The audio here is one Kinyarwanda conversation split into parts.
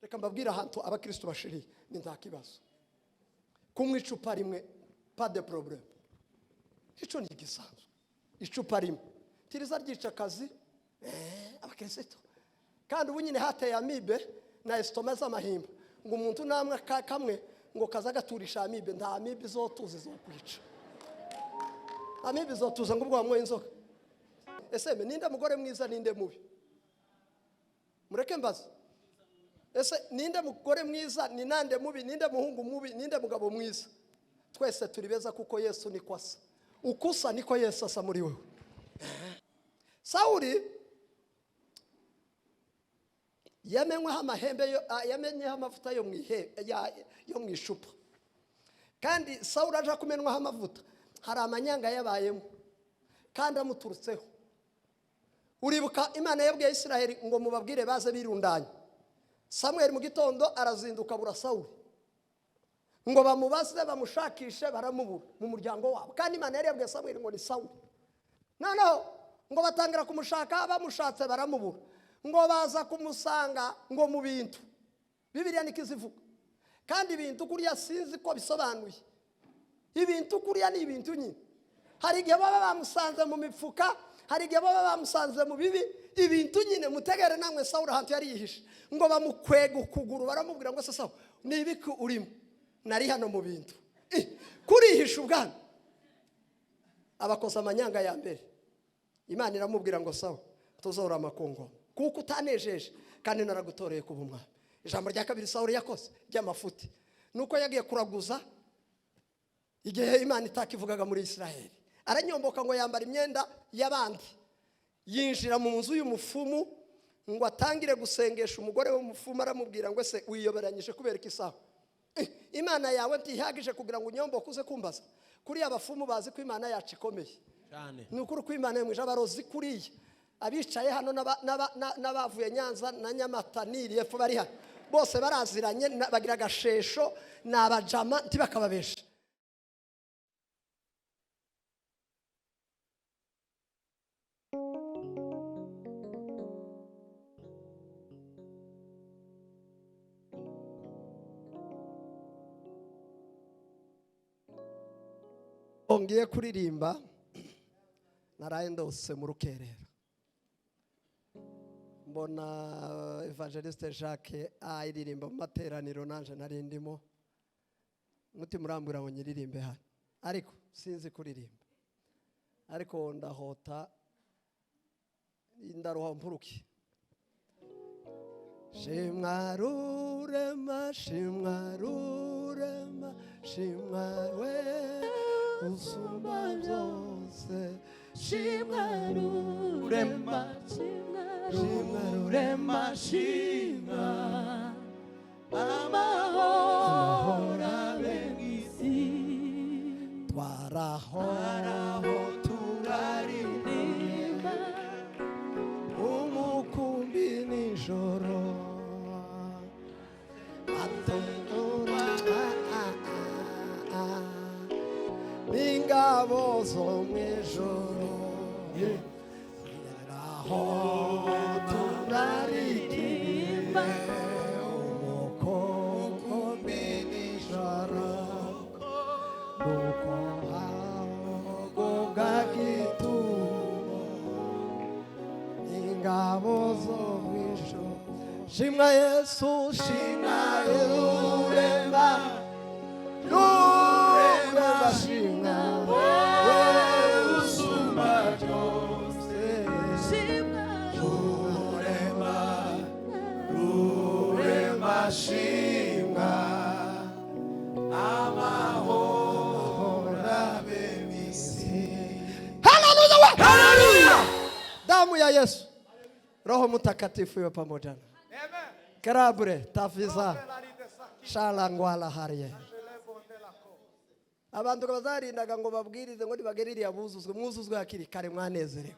reka mbabwira ahantu abakristo bashiriye ni nta kibazo. Kumwe icupa rimwe pas de problème. Ico ni gisanzwe. Icupa rimwe tiriza ryica akazi abakristo. Kandi ubu nyine hateye amibe na estoma z'amahimba ngo umuntu namwe kamwe ngo kaza gaturisha amibe, nta amibe zotuze zo kwica. Amibe zotuza ngo ubwo wamwe inzoka. Ese ninde mugore mwiza ninde mubi? Mureke mbaza. Ese ninde mugore mwiza ni nande mubi, ninde muhungu mubi, ninde mugabo mwiza? Twese turi beza kuko Yesu ni kwasa. Ukusa niko Yesu asa muri wewe. Sauli yamenyweho amahembe yamenyeho amavuta yo mwishupa. Kandi Sauli aje kumenwaho amavuta hari amanyanga yabayemo kandi amuturutseho. Uribuka Imana yabwiye Isiraheli ngo mubabwire baze birundanye. Samuel mu gitondo arazinduka bura Sauli ngo bamubaze bamushakishe baramubura mu muryango wabo. Kandi Imana yari yabwiye Samuel ngo ni Sauli. Noneho ngo batangira kumushaka bamushatse baramubura. Ngo baza kumusanga ngo mu bintu. Bibiliya nikizivuga. Kandi ibintu kuriya sinzi ko bisobanuye. Ibintu kuriya ni ibintu nyine. Hari igihe baba bamusanze mu mifuka, hari igihe baba bamusanze mu bibi, ibintu nyine mutegere namwe Sauli ahantu yari yihishe. Ngo bamukwega ukuguru baramubwira ngo se Sauli ni ibiki urimo? Nari hano mu bintu. Kurihisha ubwana. Abakoza amanyanga ya mbere. Imana iramubwira ngo Sauli tuzora amakongo kuko utanejeje kandi naragutoreye kuba umwami. Ijambo rya kabiri Sauli yakoze ry'amafuti nuko yagiye kuraguza igihe Imana itakivugaga muri Isiraheli. Aranyomboka ngo yambara imyenda y'abandi yinjira mu nzu y'umufumu ngo atangire gusengesha umugore w'umufumu. Aramubwira ngo ese wiyoberanyije kubera iki Sauli? Imana yawe ntihagije kugira ngo unyomboke uze kumbaza. Kuri abafumu bazi ko Imana yacu ikomeye cyane. Nukuri ko Imana yemuje abarozi kuriya abicaye hano n'abavuye Nyanza na Nyamata niri epfo bari hano bose baraziranye bagira gashesho n'abajama ntibakababesha. Ongiye kuririmba naraye ndose mu rukerera mbona Evangeliste Jacques ayiririmba mu materaniro nanje narindimo mutima urambura ngo nyiririmbe hano ariko sinzi kuririmba ariko ndahota indaruha mpuruki. Shimwarurema shimwarurema shimwawe usumba byose shimwarurema shimwarurema shima amahoro abengisi twaraho turaririmba umukumbi nijoro atondora ingabo zo mwijoro aho turaririmba umukumbi nijoro nuko aho gagitumo ingabo zo mwijoro. Shimwa Yesu shimwa urema urema shimwa usumba byose shimwa urema shimwa amahoro abemisi. Hallelujah, hallelujah. Damu ya Yesu, Roho Mtakatifu iwe pamoja nasi. Karabure tafiza shalangwala hariye. Abantu bazarindaga ngo babwirize ngo nibageririye abuzuzwe mwuzuzwe hakiri kare mwanezerewe.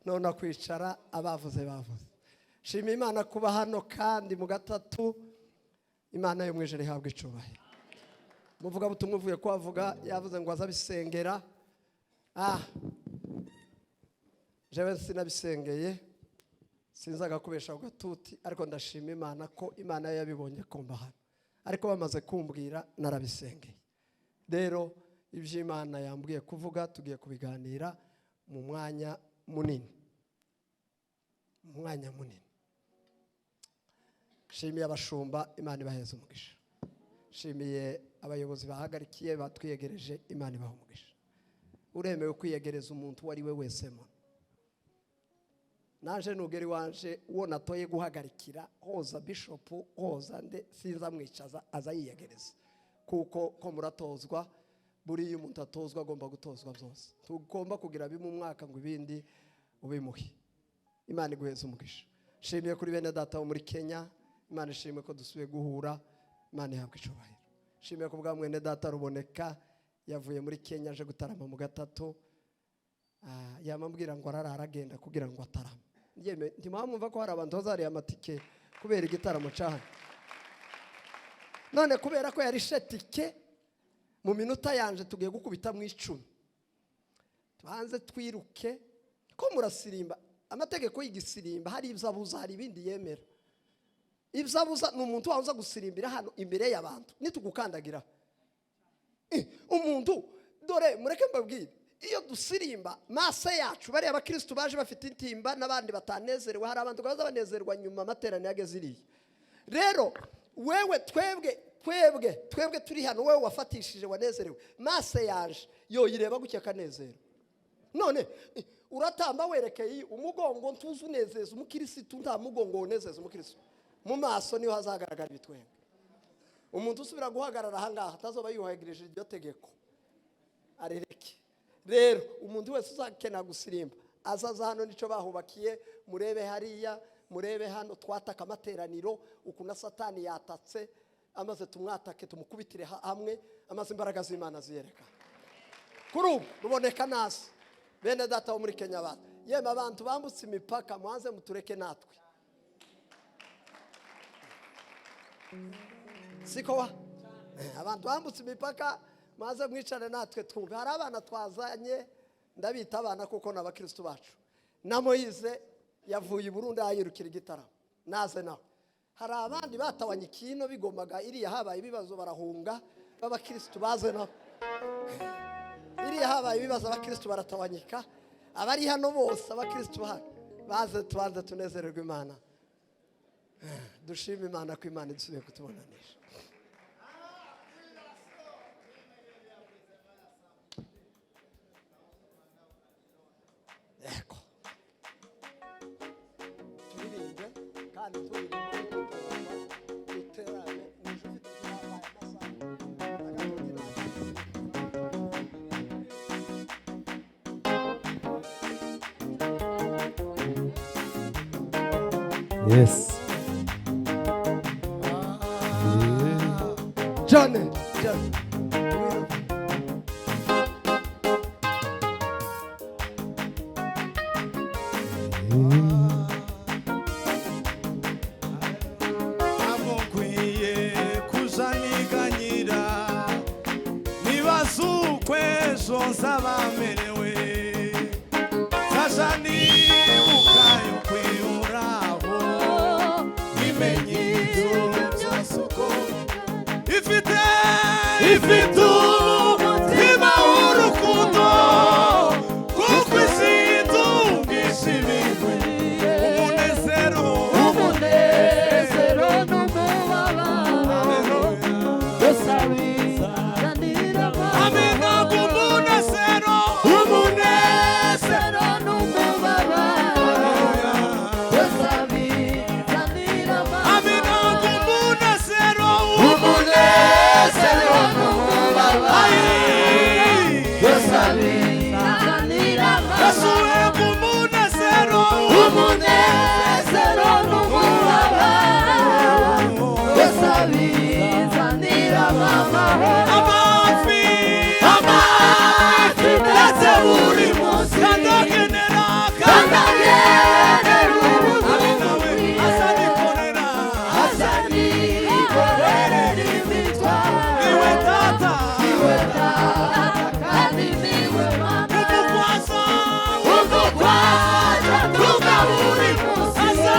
None kwicara abavuze bavuze. Shima Imana kuba hano kandi mu gatatu Imana yo mwijere habwe icubahiro. Muvuga butumwe uvuye kwavuga yavuze ngo azabisengera. Jewe sinabisengeye sinzaga kubesha ugatuti ariko ndashima Imana ko Imana yabibonye komba hano ariko bamaze kumbwira narabisengeye rero ibyo Imana yambwiye kuvuga tugiye kubiganira mu mwanya munini shimiye abashumba Imana ibaheze umugisha shimiye abayobozi bahagarikiye batwiyegereje Imana ibaha umugisha uremewe kwiyegereza umuntu wari we wese mo naje nugeri wanje uwo natoye guhagarikira hoza bishop hoza nde sinza mwicaza aza yiyegereza kuko ko muratozwa buri umuntu atozwa agomba gutozwa byose tugomba kugira bimwe umwaka ngo ibindi ubimuhe Imana iguheze umugisha shimiye kuri bene data wo muri Kenya Imana ishimwe ko dusubiye guhura Imana ihabwe icubahiro shimiye ko bwa mwene data Ruboneka yavuye muri Kenya aje gutarama mu gatatu yamambwira ngo araragenda kugira ngo atarama ntimwamwumva ko hari abantu bazariye amatike kubera igitaramo cyane none kubera ko yari shetike mu minota yanje tugiye gukubita mu 10 tuhanze twiruke ko murasirimba amategeko y'igisirimba hari ibyabuza hari ibindi yemera ibyabuza n'umuntu waza gusirimbira hano imbere y'abantu nitugukandagira umuntu dore mureke mbabwire iyo dusirimba mase yacu bari abakristo baje bafite intimba nabandi batanezerewe hari abantu baza banezerwa nyuma amaterano yageziriye rero wewe twebwe turi hano wewe wafatishije wanezerewe mase yaje yo yireba gucya kanezero none uratamba werekeye umugongo ntuzu unezeza umukristo nta mugongo unezeza umukristo mu maso niho hazagaragara bitwenga umuntu usubira guhagarara ahangaha atazoba yuhagirije iryo tegeko arereke rero umuntu wese uzakena gusirimba azaza hano nico bahubakiye murebe hariya murebe hano twataka amateraniro ukuna satani yatatse amaze tumwatake tumukubitire hamwe amaze imbaraga z'Imana ziyereka kuri ubu Ruboneka nasi bene data wo muri Kenya bata yema abantu bambutse imipaka mwanze mutureke natwe siko abantu bambutse imipaka maze mwicane natwe twumve hari abana twazanye ndabita abana kuko n'abakristo bacu na Moize yavuye i Burundi ayirukira igitaramo naze nawe hari abandi batawanye kino bigomaga iriya habaye ibibazo barahunga b'abakristo baze nawe iriya habaye ibibazo abakristo baratawanyika abari hano bose abakristo baze tubanze tunezererwe Imana dushime Imana ko Imana isubiye kutubonanisha eko turirimbe kandi turirimbe iterane n'ijufite Yes. Johnny. Amukwiye kuzaniganyira nibazukwe zonza bamerewe kazani ukayo kwiyurabo imenyito byasuko ifite umutima w'urukundo kuko isintu bwishimigwe umunezero n'umubabaro dusabira amena umunezero n'umubabaro dusabira amena umunezero Asa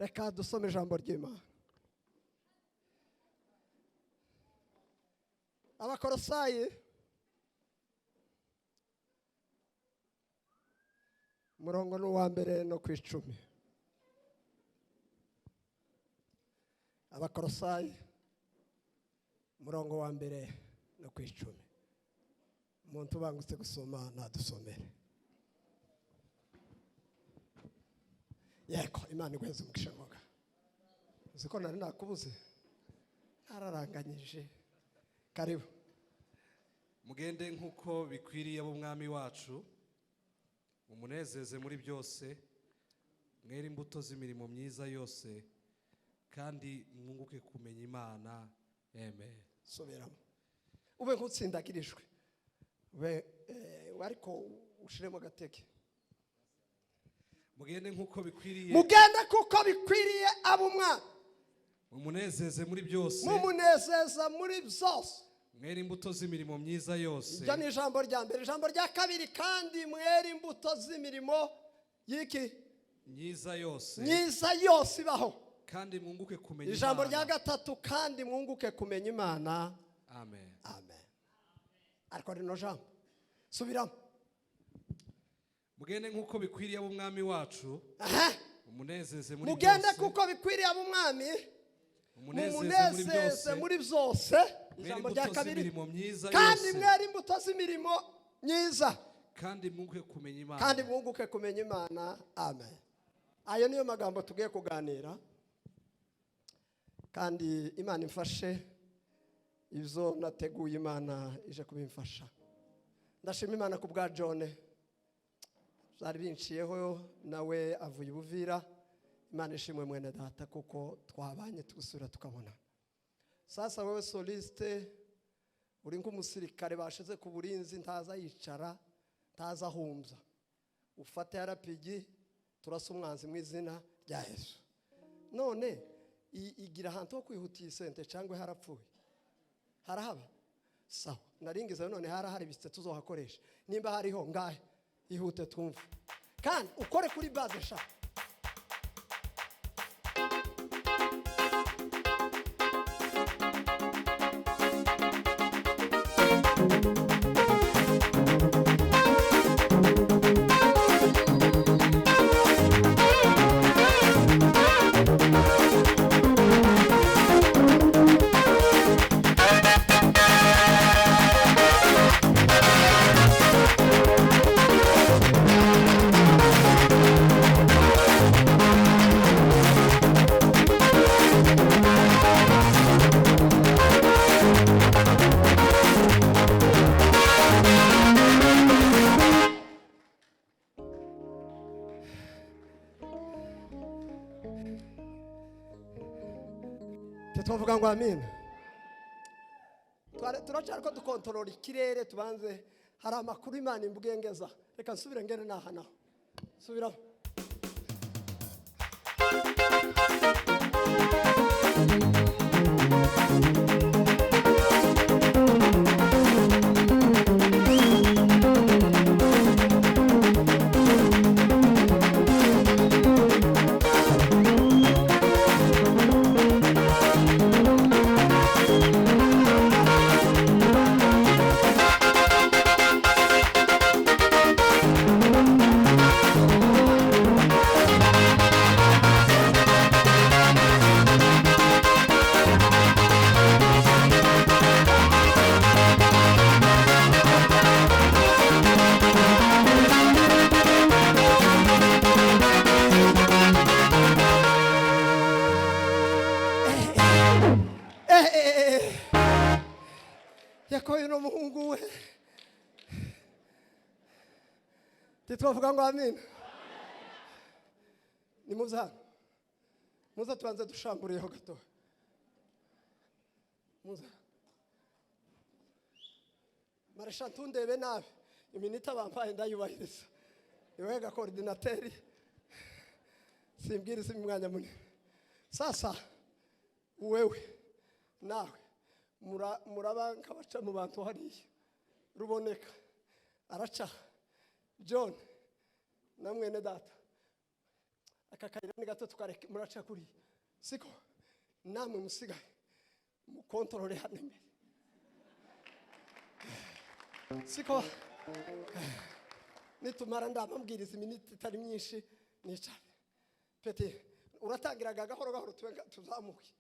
reka dusome ijambo ry'Imana. Abakolosayi umurongo ni uwa mbere no ku 10. Abakolosayi umurongo wa mbere no ku 10. Umuntu bangutse gusoma nadusomere. Yego, Imana igweze umugisha ngoga. Uziko nari nakubuze. Nararanganyije. Karibu. Mugende nkuko bikwiriye ab'umwami wacu, umunezeze muri byose, mwere imbuto z'imirimo myiza yose, kandi mwunguke kumenya Imana. Amen. Soberamo. Ube nk'utsindagirijwe. Ube ariko ushiremo gateke. Mugende nkuko bikwiriye. Mugende kuko bikwiriye ab'umwami. Umunezeze muri byose. Mumunezeza muri byose. Mwere imbuto z'imirimo myiza yose. Ibyo ni ijambo rya mbere. Ijambo rya kabiri, kandi mwere imbuto z'imirimo y'iki? Myiza yose. Myiza yose ibaho. Kandi mwunguke kumenya Imana. Ijambo rya gatatu, kandi mwunguke kumenya Imana. Amen. Amen. Ariko rino jambo subiramo. Mugende nkuko bikwiriye ab'umwami wacu. Umunezeze muri byose. Mugende kuko bikwiriye ab'umwami. Umunezeze muri byose. Ijambo rya kabiri, kandi mwere imbuto z'imirimo myiza. Kandi mwunguke kumenya Imana. Kandi mwunguke kumenya Imana. Amen. Ayo niyo magambo tugiye kuganira. Kandi Imana imfashe izo nateguye, Imana ije kubimfasha. Ndashima Imana ku bwa John. Zari binciyeho nawe avuye Buvira. Imana ishimwe mwene data kuko twabanye tugusura tukabona. Sasa wewe soliste uri nk'umusirikare bashize ku burinzi, ntaza yicara, ntaza humza. Ufate yarapigi turasa umwanzi mu izina rya Yesu. None igira ahantu ho kwihutiye sente cyangwa harapfuye? Harahaba? Sawa. Naringize none harahari biste tuzohakoresha. Nimba hariho ngahe ihute twumva. Kandi ukore kuri base sha. Tuvuga ngo amen. Turacari ko dukontorora ikirere, tubanze hari amakuru Imana imbwengeza. Reka nsubire ngene nahana. Subiraho. Yakoye no muhungu we. Titwavuga ngo amen. Ni muza tubanze dushamburiyeho gato. Muza. Maresha tundebe nabe. Iminita bampaye ndayubahiriza. Iwega coordinateur. Simbwiriza imwanya munini. Sasa wewe nawe muraba nkabaca mu bantu hariya. Ruboneka araca John na mwene data aka kayira ni gato tukareka muraca kuri siko namwe musigaye mu control hano imbere siko nitumara ndamubwiriza iminsi itari myinshi nicare pete uratangiraga gahoro gahoro tuzamuke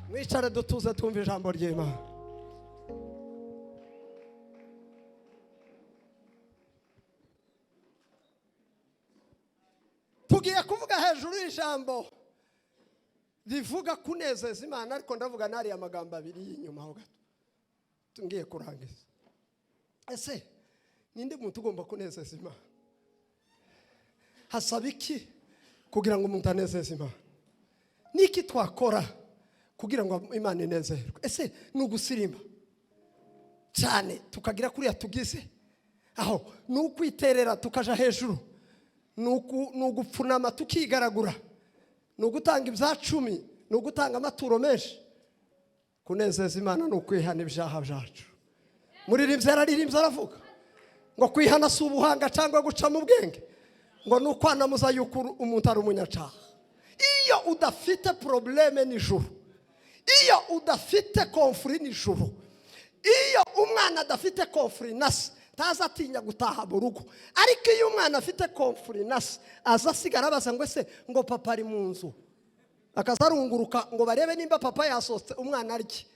Mwicare dutuze twumva ijambo ry'Imana. Tugiye kuvuga hejuru y'ijambo rivuga kunezeza Imana, ariko ndavuga nari amagambo abiri y'inyuma ho gato tungiye kurangiza. Ese ninde muntu ugomba kunezeza Imana? Hasaba iki kugira ngo umuntu anezeze Imana? Niki twakora kugira ngo Imana inezerwe? Ese nugusirimba cyane tukagira kuriya tugize aho nukwiterera tukaja hejuru, nugupfunama tukigaragura, nugutanga ibya10, nugutanga amaturo menshi? Kunezeza Imana nukwihana ibyaha byacu. Muri rimwe aravuga ngo kwihana si ubuhanga cyangwa guca mu bwenge, ngo nukwanamuza yuko umuntu ari umunyacaha. Iyo udafite probleme nijuru, iyo udafite conflit nijuru, iyo umwana adafite conflit nasi taza atinya gutaha mu rugo. Ariko iyo umwana afite conflit nasi azasigara abaza ngo ese ngo papa ari mu nzu, akazarunguruka ngo barebe nimba papa yasohotse umwana ariki.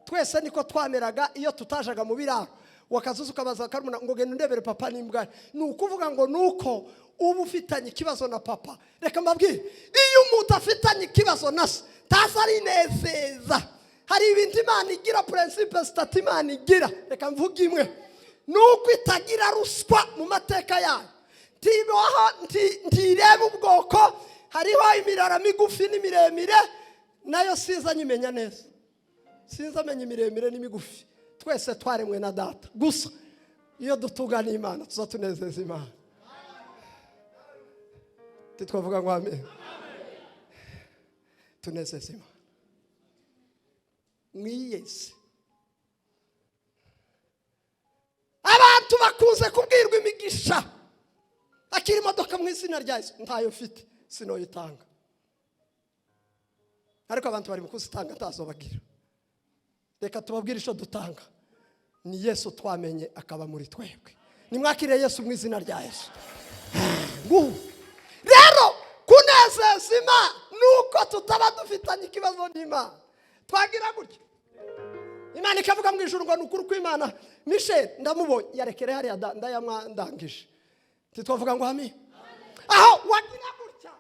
Twese niko twameraga iyo tutajaga mu biraro, wakazuza ukabaza karumuna ngo genda ndebere papa nimbwa. Nukuvuga ngo nuko ubu ufitanye ikibazo na papa. Reka mbabwire, iyo umuntu afitanye ikibazo nasi taza arinezeza. Hari ibintu Imana igira, principe stat Imana igira. Reka mvuge imwe, nuko itagira ruswa mu mateka yayo. Ntireba ubwoko, hariho imirara migufi n'imiremire, nayo siza nyimenya neza. Sinza menya imiremire n'imigufi, twese twaremwe na data. Gusa iyo dutugana Imana tuzatunezeza Imana. Titwavuga ngo amen. Tunezeza Imana. mwiyeze. Abantu bakunze kubwirwa imigisha, akiri imodoka mu izina rya Yesu, ntayo mfite sinoyitanga. Ariko abantu bari mukuzitanga atazobagira. Reka tubabwire icyo dutanga, ni Yesu twamenye akaba muri twebwe. Nimwakire Yesu mu izina rya Yesu. Rero kunezeza Imana nuko tutaba dufitanye ikibazo n'Imana. Twagira gutya, Imana ikavuga mu ijuru ngo nukuri kw'Imana. Michel ndamubonye yarekere hariya ndayamwandangije, titwavuga ngo amen. Aho wagira gutya,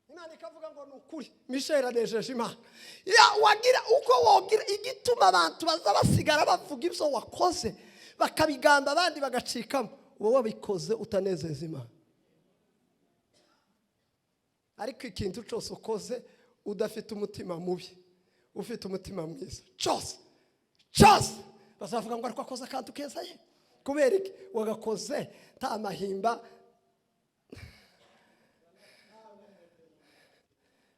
Imana ikavuga ngo nukuri Michel anejeje Imana. Ya wagira uko wogira igituma abantu baza basigara bavuga ibyo wakoze bakabigamba abandi bagacikamo, wowe wabikoze utanezeza Imana. Ariko ikintu cyose ukoze udafite umutima mubi, ufite umutima mwiza, cyose bazavuga ngo ariko akoze akantu keza ye. Kubera iki wagakoze ta mahimba?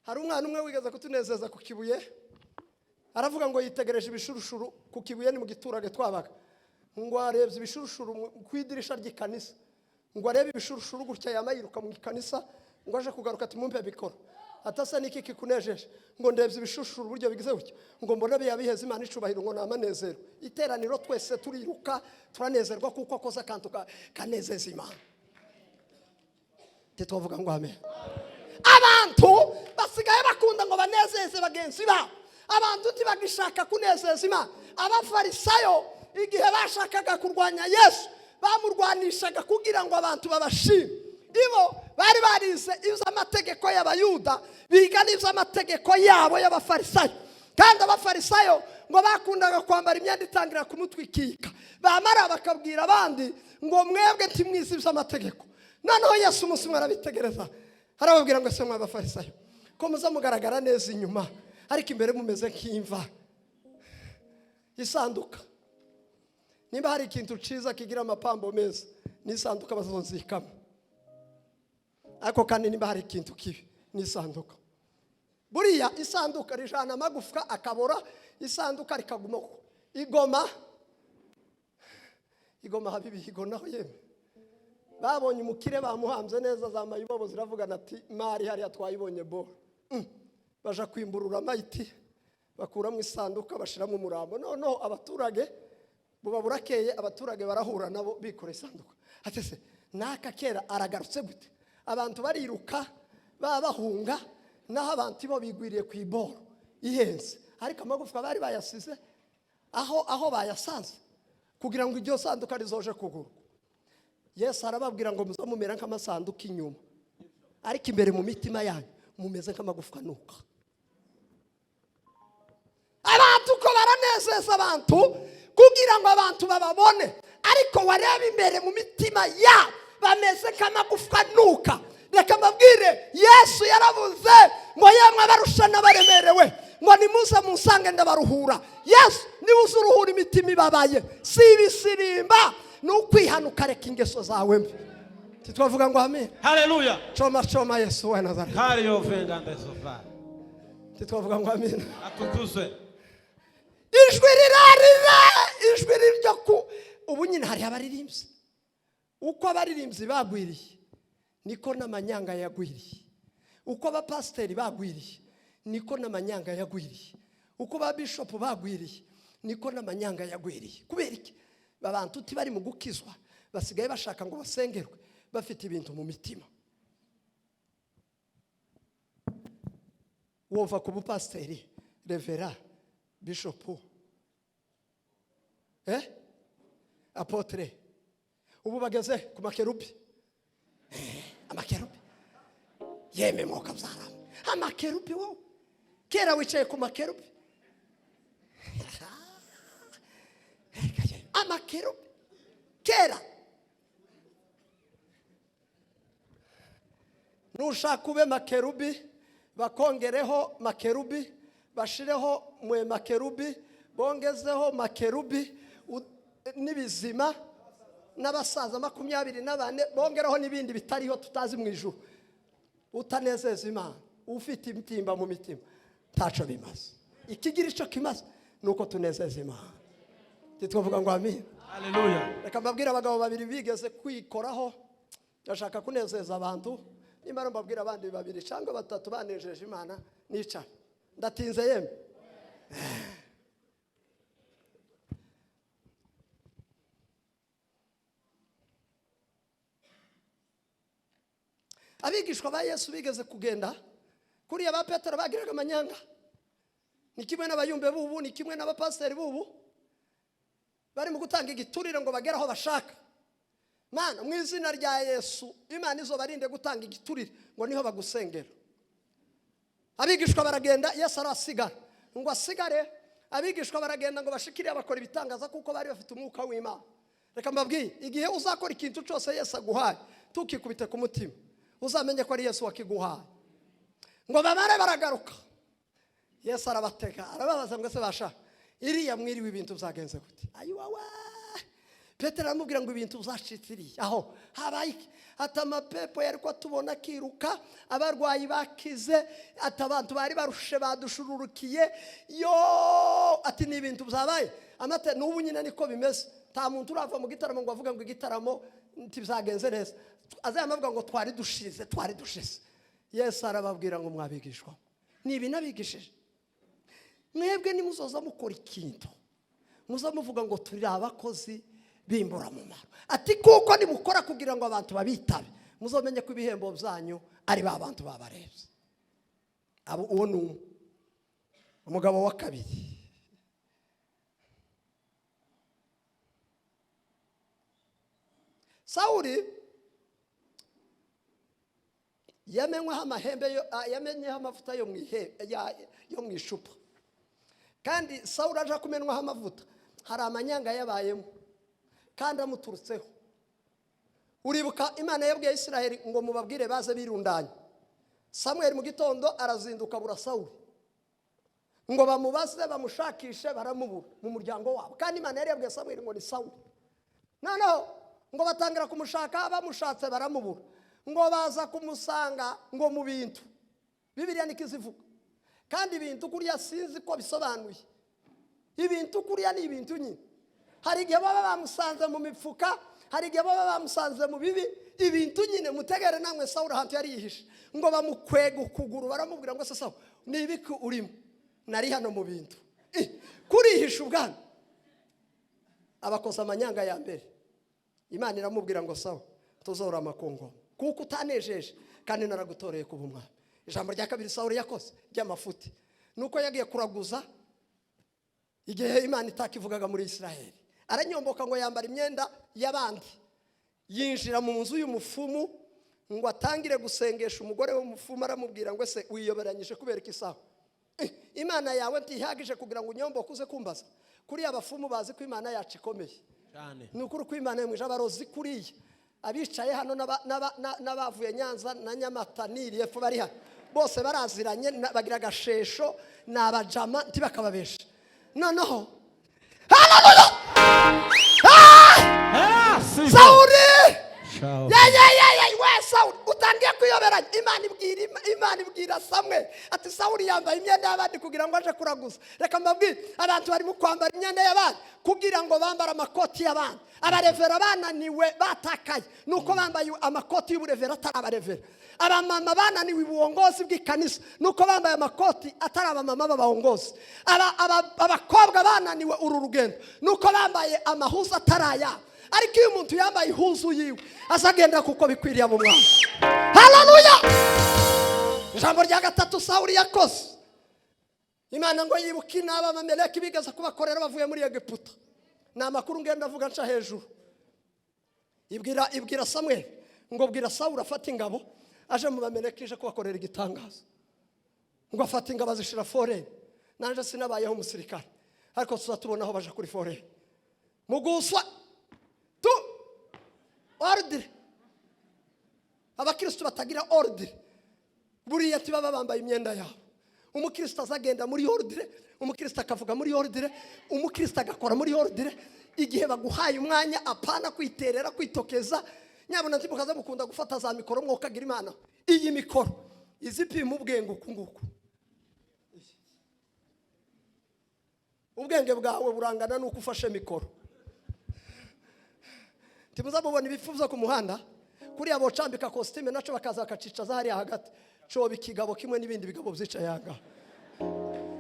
Hari umwana umwe wigeze kutunezeza ku Kibuye, aravuga ngo yitegereje ibishurushuru ku Kibuye ni mu giturage twabaga, ngo arebye ibishurushuru ku idirisha ry'ikanisa, ngo arebe ibishurushuru gutya yamayiruka mu ikanisa, ngo aje kugaruka ati mumpe bikora. Atasa niki kikunejeje? Ngo ndebye ibishushuru buryo bigize gutya, ngo mbona biyabiheza Imana icubahiro, ngo namanezero. Iteraniro twese turiruka turanezerwa kuko akoze akantu kanezeza Imana. Titwavuga ngo amen. Abantu basigaye bakunda ngo banezeze bagenzi babo. Abantu ntibagishaka kunezeza Imana. Abafarisayo igihe bashakaga kurwanya Yesu bamurwanishaga kugira ngo abantu babashime. Ibo bari barize iby'amategeko y'Abayuda, biga n'iby'amategeko yabo y'Abafarisayo. Kandi Abafarisayo ngo bakundaga kwambara imyenda itangira kumutwikika, bamara bakabwira abandi ngo mwebwe ntimwize iby'amategeko. Noneho Yesu umunsi umwe arabitegereza, arababwira ngo ese mw'Abafarisayo ko muza mugaragara neza inyuma, ariko imbere mumeze nk'imva isanduka. Niba hari ikintu ciza kigira amapambo meza, n'isanduka bazonzikamo. Ako kandi niba hari ikintu kibi, n'isanduka. Buriya isanduka rijana amagufwa akabora, isanduka rikagumako. Igoma habibi higonaho yeme. Babonye umukire bamuhamze neza, za mayibobo ziravugana ati mari hariya twayibonye bo. Baja kwimburura amayiti, bakuramo isanduka bashiramo umurambo. Noneho abaturage buba burakeye, abaturage barahura nabo bikora isanduka. Atese naka kera aragarutse gute? Abantu bariruka babahunga, naho abantu bo bigwiriye ku iboro ihenze, ariko amagufwa bari bayasize aho bayasanze kugira ngo iryo sanduka rizoje kugurwa. Yesu arababwira ngo muzamumera nk'amasanduka inyuma, ariko imbere mu mitima yanyu mumeze nk'amagufwa nuka. Abantu ko baranezeza abantu kugira ngo abantu bababone, ariko wareba imbere mu mitima yabo bameze nk'amagufwa nuka. Reka mbabwire, Yesu yaravuze ngo yemwe abarusha n'abaremerewe ngo nimuze munsange ndabaruhura. Yesu niwe uzuruhura imitima ibabaye, si ibisirimba, n'ukwihana ukareka ingeso zawe mbi. Titwavuga ngo amen. Haleluya. Choma Yesu wa Nazareti. Hariyo venga ndesofa. Titwavuga ngo amen. Atukuzwe. Ijwi rirarira, ijwi riryo ku ubu nyine hari abaririmbyi. Uko abaririmbyi bagwiriye niko n'amanyanga yagwiriye. Uko abapasiteri bagwiriye niko n'amanyanga yagwiriye. Uko ababishopu bagwiriye niko n'amanyanga yagwiriye. Kubera iki? Abantu tibari mu gukizwa, basigaye bashaka ngo basengerwe bafite ibintu mu mitima. Wova ku bupasiteri, revera, bishopu, apotre, ubu bageze ku makerubi. Amakerubi yeme mwoka byarama. Amakerubi wowe kera wicaye ku makerubi. Amakerubi kera nushaka ube makerubi, bakongereho makerubi, bashireho mwe makerubi, bongezeho makerubi n'ibizima n'abasaza 24 bongeraho n'ibindi bitariho tutazi mu ijuru. Utanezeza Imana ufite imitimba mu mitima taco bimaze. Ikigira ico kimaze nuko tunezeza Imana. Titwavuga ngo amen. Hallelujah. Reka mbabwira abagabo babiri bigeze kwikoraho bashaka kunezeza abantu. Nimara mbabwira abandi babiri cyangwa batatu banejeje Imana nica. Ndatinze yemwe. Abigishwa ba Yesu bigeze kugenda kuri aba Petero bagiraga amanyanga. Ni kimwe n'abayumbe bubu, ni kimwe n'abapasiteri bubu. Bari mu gutanga igiturire ngo bagere aho bashaka. Mana mu izina rya Yesu Imana izo barinde gutanga igiturire ngo niho bagusengera. Abigishwa baragenda Yesu arasigara ngo asigare. Abigishwa baragenda ngo bashikire abakora ibitangaza kuko bari bafite umwuka w'Imana. Reka mbabwiye igihe uzakora ikintu cyose Yesu aguhaye tukikubite ku mutima uzamenye ko ari Yesu wakiguhaye. Ngo babare baragaruka Yesu arabatega arababaza ngo se basha iriya mwiriwe ibintu byagenze gute? Ayiwawa Petero aramubwira ngo ibintu byashitiriye aho habaye atamapepo yari ko tubona kiruka abarwayi bakize atabantu bari barushe badushururukiye yo ati ni ibintu byabaye amate n'ubu nyine niko bimeze. Ta muntu urava mu gitaramo ngo avuga ngo igitaramo ntibyagenze neza azamavuga ngo twari dushize. Yesu arababwira ngo mwabigishwa nibi nabigishije mwebwe nimuzoza mukora ikintu muzamuvuga ngo turi abakozi bimbura mu maro ati kuko nimukora kugira ngo abantu babitabe muzomenye ko ibihembo byanyu ari ba bantu babarebye. Abo uwo ni umugabo wa kabiri. Sawuli yamenyeho amahembe yamenyeho amavuta yo mu ishupa. Kandi Sawuli aje kumenwaho amavuta hari amanyanga yabayemo kandi amuturutseho. Uribuka Imana yabwiye Isiraheli ngo mubabwire baze birundanye. Samuel mu gitondo arazinduka bura Sawuli ngo bamubaze bamushakishe baramubura mu muryango wabo. Kandi Imana yari yabwiye Samuel ngo ni Sawuli. Noneho ngo batangira kumushaka bamushatse baramubura. Ngo baza kumusanga ngo mu bintu Bibiliya nikizivuga. Kandi ibintu kuriya sinzi ko bisobanuye. Ibintu kuriya ni ibintu nyine. Hari igihe baba bamusanze mu mifuka, hari igihe baba bamusanze mu bibi, ibintu nyine mutegere namwe Sawuli ahantu yari yihishe. Ngo bamukwega ukuguru baramubwira ngo se Sawuli nibiki urimo? Nari hano mu bintu. Kurihisha ubwana. Abakoza amanyanga ya mbere. Imana iramubwira ngo sawa tuzora amakongo kuko utanejeje kandi naragutoreye kuba umwami. Ijambo rya kabiri Sawuli yakoze ry'amafuti nuko yagiye kuraguza igihe Imana itakivugaga muri Isiraheli. Aranyomboka ngo yambara imyenda y'abandi yinjira mu nzu y'umufumu ngo atangire gusengesha. Umugore w'umufumu aramubwira ngo se wiyoberanyije kubera iki sawa Imana yawe ntihagije kugira ngo unyomboke uze kumbaza. Kuri abafumu bazi ko Imana yacu ikomeye cyane. Nukuri ko Imana yemuje abarozi kuriye abicaye hano n'abavuye Nyanza na Nyamata n'Iriepfo bari hano bose baraziranye bagira gashesho n'abajama ntibakababesha. Noneho haleluya Sawuli we Sawuli utangiye kuyoberanya. Imana ibwira Samwe ati Sawuli yambaye imyenda y'abandi kugira ngo aje kuraguza. Reka mbabwire abantu bari mu kwambara imyenda y'abandi kugira ngo bambara amakoti y'abandi. Abarevera bananiwe batakaye nuko bambaye amakoti y'uburevera atari abarevera. Abamama bananiwe ubuongozi bw'ikanisa nuko bambaye amakoti atari abamama b'abahongozi. Abakobwa bananiwe uru rugendo nuko bambaye amahuza atari ayabo. Ariko iyo umuntu yambaye ihuzu yiwe azagenda kuko bikwiriye mu mwami. Haleluya. Ijambo rya gatatu Sawuli yakoze Imana ngo yibuke n'Abamaleki bigaza kubakorera bavuye muri Egiputa. Na makuru ngenda avuga nca hejuru. Ibwira Samuel ngo bwira Sawuli afata ingabo aje mu Bamaleki ije kubakorera igitangaza. Ngo afata ingabo azishira foreni. Nanje sinabayeho umusirikare ariko tuzatubona aho baje kuri foreni. Muguswa ordre. Abakristo batagira ordre buriya tibaba bambaye imyenda yabo. Umukristo azagenda muri ordre, umukristo akavuga muri ordre, umukristo agakora muri ordre. Igihe baguhaye umwanya apana kwiterera kwitokeza nyabona ntimukaza mukunda gufata za mikoro mwokagira Imana. Iyi mikoro izipima ubwenge ukunguku. ubwenge bwawe burangana nuko ufashe mikoro. Timuzabubona ibifuza ku muhanda kuriya bocambika costume naco bakaza bakacicaza hariya hagati coba ikigabo kimwe n'ibindi bigabo vyicaye yanga,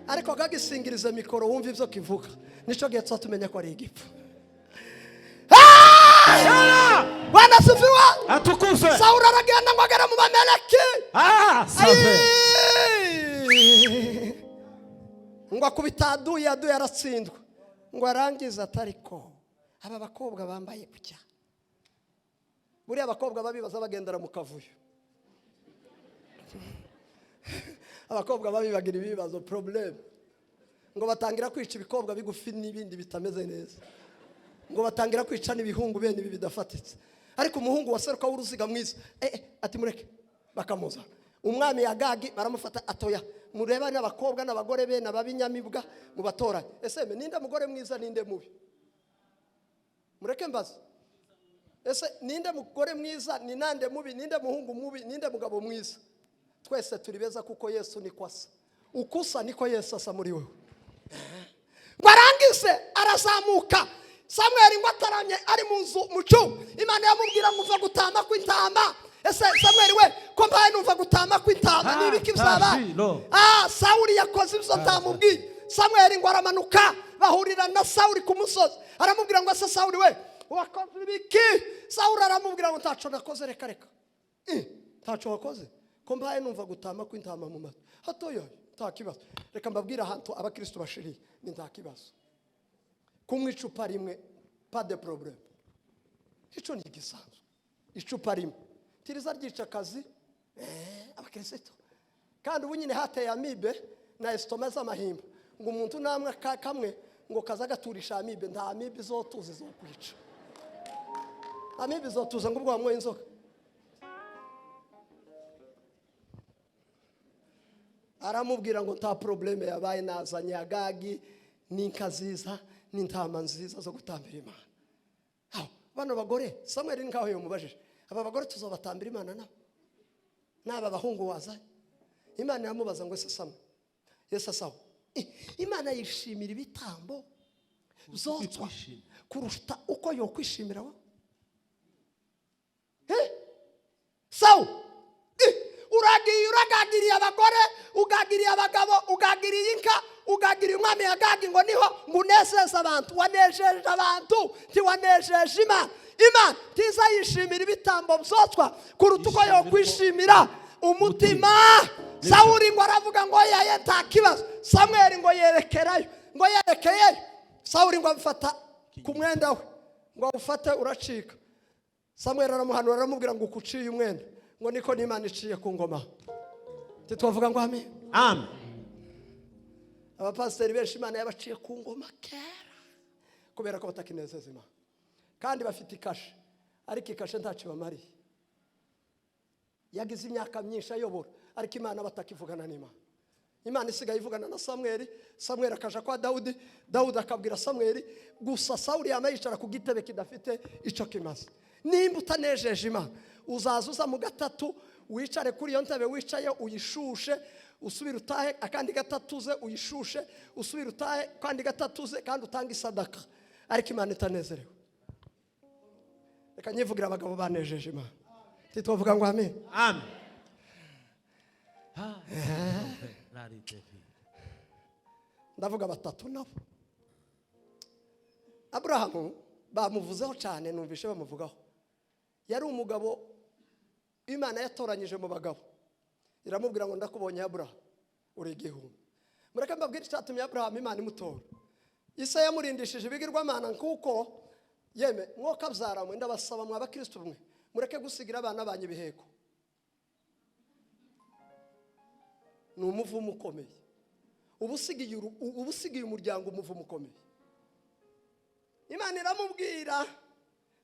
ariko kagisingiriza mikoro wumva ivyo kivuga, nico gihe twatumenya ko ari igipfu. Bwana sifiwa, Atukuzwe. Sauli aragenda ngo agere mu Bameleki. Safi. Ngo akubita aduye aratsindwa. Ngo arangiza atariko aba bakobwa bambaye kucya. Buriya abakobwa babibaza bagendera mu kavuyo. Abakobwa babibagira ibibazo problem. Ngo batangira kwica ibikobwa bigufi n'ibindi bitameze neza. Ngo batangira kwica n'ibihungu bene ibi bidafatitse. Ariko umuhungu waseruka w'uruziga mwiza ati mureke bakamuza. Umwami Agagi baramufata atoya. Mureba n'abakobwa n'abagore be n'ababinyamibwa mu batora. Ese ninde mugore mwiza ninde mubi? Mureke mbaza. Ese ninde mugore mwiza ni nande mubi, ninde muhungu mubi, ninde mugabo mwiza? Twese turi beza kuko Yesu ni kwasa. Ukusa niko Yesu asa muri wewe. Barangise arazamuka. Samuel ngo ataramye ari mu nzu mucu. Imana yamubwira ngo uva gutama kw'intama. Ese Samuel we ko mbaye numva gutama kw'intama nibiki bizaba? Sauli yakoze ibyo tamubwiye. Samuel ngo aramanuka bahurira na Sauli ku musozi. Aramubwira ngo ase Sauli we wakoze ibiki? Sauli aramubwira ngo ntaco nakoze reka. Ntaco wakoze. Ko mbaye numva gutama kw'intama mu mata. Hatoyo ntakibazo. Reka mbabwira ahantu abakristo bashiriye ni ntakibazo. Kumwe icupa rimwe pas de problème. Ico ni gisanzwe. Icupa rimwe tiriza ryica kazi abakristo. Kandi ubu nyine hateye amibe na estoma z'amahimba. Ngo umuntu namwe kamwe ngo kaza gaturisha amibe, nta amibe zotuze zo kwica. Amibe zotuza ngo ubwo wamwe inzoka. Aramubwira ngo nta problème yabaye nazanye Agagi n'inka ziza n'intama nziza zo gutambira Imana. Bano bagore Samuel nkaho yomubajije aba bagore tuzobatambira Imana nabo n'aba bahungu waza. Imana yamubaza ngo ese Samuel Yesu asaho Imana yishimira ibitambo zotwa kurushta uko yo kwishimira wa Saul uragagiriye abagore, ugagiriye abagabo, ugagiriye inka, ugagiriye umwami Agagi ngo niho ngunezeza abantu. Wanejeje abantu ntiwanejeje Imana. Imana tizayishimira ibitambo byotwa kuruta uko yo kwishimira umutima. Sauli ngo aravuga ngo yaye ntakibazo. Samuel ngo yerekerayo, ngo yerekeyeyo. Sauli ngo amfata ku mwenda we ngo ufate uracika. Samuel aramuhanura aramubwira ngo ukuciye umwenda ngo niko n'Imana iciye ku ngoma. Titwavuga ngo amen. Amen. Abapasiteri benshi Imana yabaciye ku ngoma kera kubera ko batakinezeza Imana kandi bafite ikashe, ariko ikashe ntacyo bamariye. Yagize imyaka myinshi ayobora ariko Imana batakivugana n'Imana. Imana isigaye ivugana na Samuel. Samuel akaja kwa Dawudi, Dawudi akabwira Samuel gusa Sauli yamayicara ku gitebe kidafite ico kimaze. Nimba utanejeje Imana uzazuza mu gatatu wicare kuri iyo ntebe wicaye uyishushe usubira utahe akandi gatatuze uyishushe usubira utahe kandi gatatuze kandi utanga isadaka, ariko Imana itanezerewe. Reka nyivugira abagabo banejeje Imana. Titwavuga ngo amen. Amen. Ndavuga batatu nabo. Abrahamu bamuvuzeho cyane, numvishe bamuvugaho. Yari umugabo Imana yatoranyije mu bagabo. Iramubwira ngo ndakubonye Abrahamu uri igihumbi. Mureke mbabwire icyatumye Abrahamu Imana imutora. Isa yamurindishije ibigirwamana kuko yeme mwoka byaramwe ndabasaba mwa bakristo bumwe mureke gusigira abana banyu ibiheko. Ni umuvumo ukomeye. Ubusigiye umuryango umuvumo ukomeye. Imana iramubwira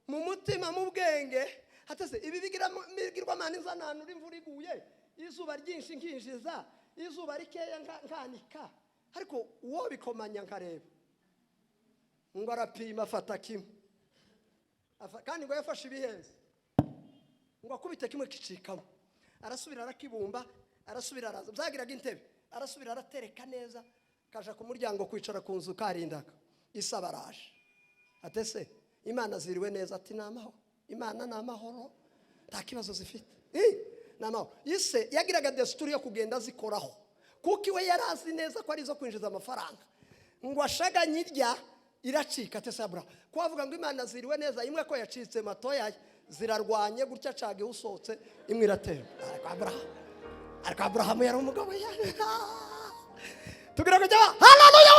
mu mutima mu bwenge hateze ibi bigirwamana inzanana uri imvura iguye izuba ryinshi nkinjiza izuba rikeya nkanika ariko uwo bikomanya nkareba ngo arapima afata kimwe kandi ngo yafashe ibihenze ngo akubite kimwe kicikamo arasubira arakibumba arasubira araza byagiraga intebe arasubira aratereka neza kaja ku muryango kwicara ku nzu karindaga. Isa baraje. Atese Imana ziriwe neza ati namaho. Imana namahoro. Nta kibazo zifite. Namaho. Ise yagiraga desturi yo kugenda zikoraho. Kuko iwe yarazi neza ko ari zo kwinjiza amafaranga. Ngo ashaga nyirya iracika atese Abraham. Kwavuga ngo Imana ziriwe neza imwe ko yacitse matoya zirarwanye gutya cage usotse imwe iratera. Ariko Abraham yari umugabo ya. Tugira kujya haleluya.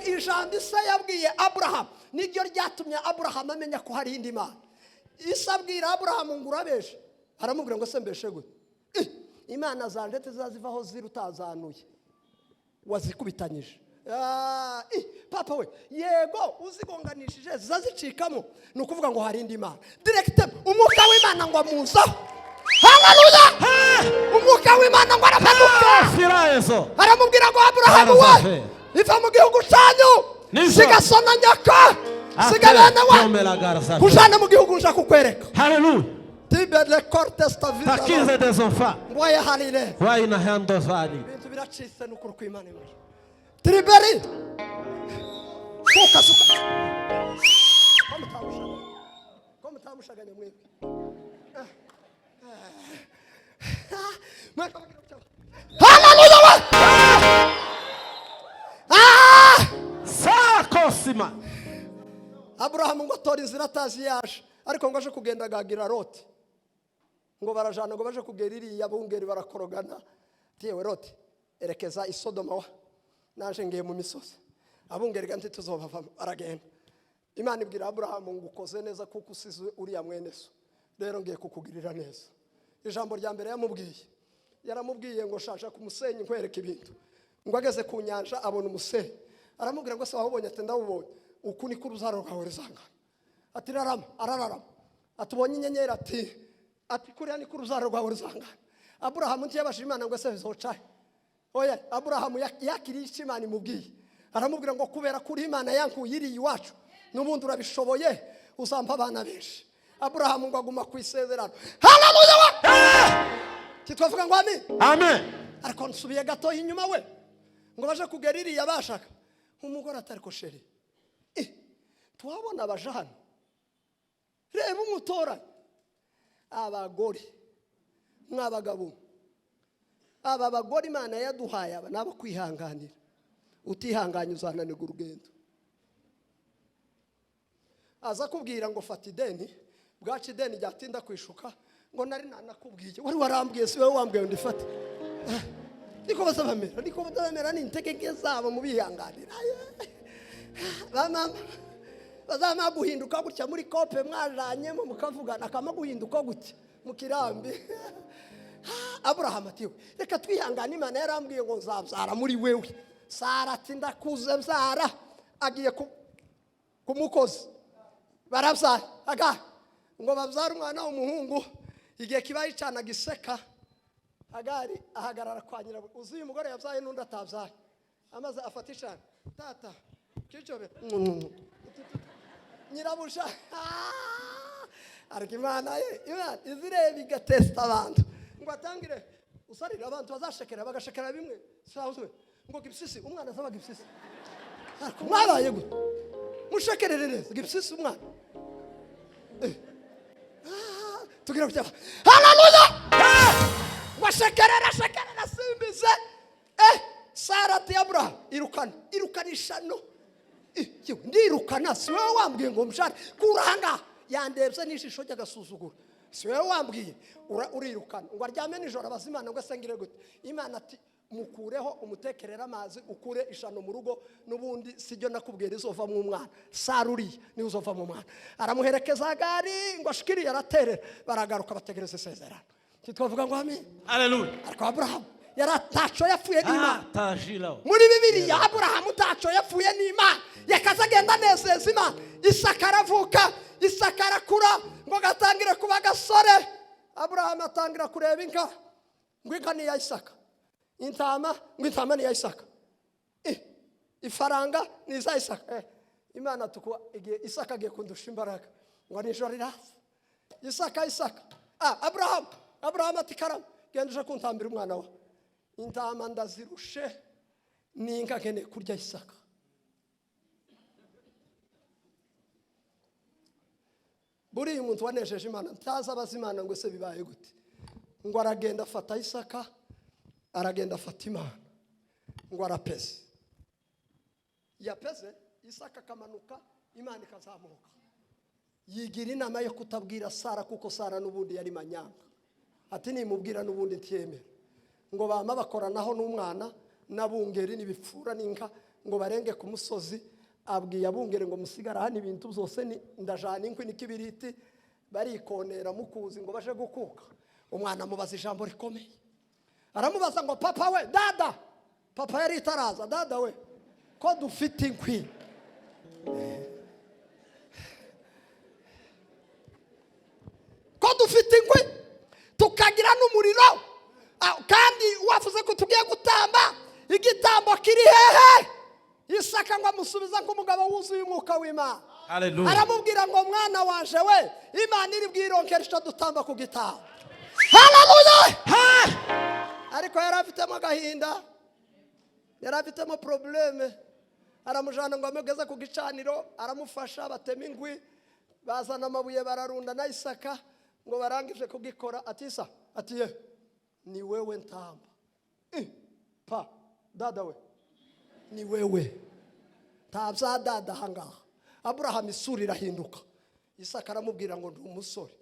Ijambo Isa yabwiye Abraham niryo ryatumye Abraham amenya ko hari indi Mana. Isa abwira Abraham ngo urabeje. Aramubwira ngo se mbeshe gute? Imana zanje tezazivaho zirutazanuye. Wazikubitanyije. Papa we yego uzigonganishije zazicikamo nukuvuga ngo hari indi Mana. Direct umwuka w'Imana ngo amuza. Haleluya! Umwuka w'Imana ngo arapaduka. Aramubwira ngo Abraham we iva mu gihugu cyanyu sigasona nyaka sigabana wa kujana mu gihugu nja kukwereka. Haleluya. Tibele cortes ta vida. Takize des enfants. Mboya halile. Wa ina hando zani. Bintu biracitse n'ukuri kw'Imana imwe. Triberi. Suka. Como tamushaganya mwebwe. Haleluya. Sakosima. Abraham ngo tori ziratazi yaje ariko ngo aje kugenda gagira Loti. Ngo barajana ngo baje kugera iriya bungeri barakorogana. Tiyewe Loti erekeza i Sodoma wa. Naje ngiye mu misozi. Abungeri ganti tuzobavamo aragenda. Imana ibwira Abraham ngo ukoze neza kuko usize uriya mwene so. Rero ngiye kukugirira neza. Ijambo rya mbere yaramubwiye ngo shasha ku musenyi nkwereka ibintu. Ngo ageze ku nyanja abona umusenyi. Aramubwira ngo se wabonye ati ndawubonye. Uku ni kuruzaro rwawe rizanga. Ati arararama. Atubonye inyenyeri ati kuriya ni kuruzaro rwawe rizanga. Abraham ntiyabashije Imana ngo se bizoca. Oya Abraham yakiriye icyo Imana imubwiye. Aramubwira ngo kubera kuri Imana yankuye iri iwacu n'ubundi urabishoboye uzampa abana benshi. Abraham ngo aguma ku isezerano. Haleluya! Kitwavuga ngo amen. Amen. Ariko nsubiye gato inyuma we. Ngo baje kugera iriya bashaka. Umugore atariko sheri. Twabona abajana. Reba umutora. Abagore. Mwabagabo. Aba bagore Imana yaduhaye aba nabo kwihanganira. Utihanganye uzananirwa urugendo. Aza kubwira ngo fata ideni. Bwaci ideni ryatinda kwishuka. Ngo nari nanakubwiye. Wari warambwiye si wowe wambwiye ndifate. Niko bazabamera ni integeke zabo mu bihanganira. Bamama bazama guhinduka gutya muri kope mwajanyemo mukavugana akama guhinduka gutya mu kirambi. Abraham atiwe reka twihangane Imana yarambwiye ngo nzabyara muri wewe. Sara ati ndakuze byara agiye kumukozi barabyara ngo babyara umwana w'umuhungu igihe kibaye cyana giseka Agari ahagarara kwa nyirabuja. Uzi uyu mugore yabyaye n'undi atabyaye amaze afata icana tata kicobe nyirabuja ariko Imana izireba igatesta abantu ngo atangire usarira abantu bazashekera bagashekera bimwe sawuzwe ngo gipsisi umwana asaba gipsisi mwabaye gute mushekerere neza gipsisi umwana tugira kucyaba haleluya washekerera simbize Sara ati Abraham irukanisha no ndirukana si wowe wambwiye ngo mshare kuranga yandebye n'ishisho cy'agasuzuguro si wowe wambwiye urirukana ngo aryame nijoro abazimana ngo asengire gute Imana ati mukureho umutekerera amazi ukure ishano mu rugo nubundi sijyo nakubwira izova mu mwana Saruri ni uzova mu mwana aramuherekeza Agari ngo ashikiriye araterera baragaruka bategereza isezerano kitwavuga ngo amen haleluya ariko Abraham yaratacho yapfuye n'Imana atashira muri Bibiliya Abraham utacho yapfuye n'Imana yakazagenda nezeza Imana Isaka aravuka Isaka arakura ngo gatangire kuba gasore Abraham atangira kureba inka ngo inka ni ya Isaka intama ngo intama ni ya Isaka ifaranga ni za Isaka Imana tukwa igihe Isaka agiye kundusha imbaraga ngo nijoro rirasa Isaka Abraham ati karama genda kuntambira umwana wa intama ndazirushe ninka kene kurya Isaka. Buri umuntu wanesheje Imana ntaza abazimana ngo se bibaye gute, ngo aragenda afata Isaka, aragenda afata Imana, ngo arapeze, yapeze Isaka kamanuka, Imana ikazamuka. Yigira inama yo kutabwira Sara kuko Sara n'ubundi yari manyanga, ati nimubwira n'ubundi ntiyemera. Ngo bama bakoranaho n'umwana nabungeri n'ibipfura n'inka, ngo barenge ku musozi. Abwiye abungere ngo musigara hano ibintu byose ndajana inkwi n'ikibiriti, barikonera mukuzi ngo baje gukuka. Umwana mubaza ijambo rikomeye, aramubaza ngo papa we, dada, papa yari itaraza, dada we ko dufite inkwi ko dufite inkwi tukagira n'umuriro, kandi wavuze ko tugiye gutamba igitambo kiri hehe? Isaka ngo amusubiza nk'umugabo wuzuye umwuka w'Imana. Hallelujah. Aramubwira ngo mwana wanje we, Imana iri bwironkeresha dutamba ku gitambo. Hallelujah. Ariko yarafitemo agahinda, yarafitemo probleme. Aramujana ngo amugeze ku gicaniro, aramufasha batema ingwi, bazana amabuye bararunda na Isaka, ngo barangije kugikora. Atisa atiye ni wewe ntamba. Pa dada we ni wewe, tabza dada hangaha. Abraham isuri irahinduka. Isaka aramubwira ngo ndi umusore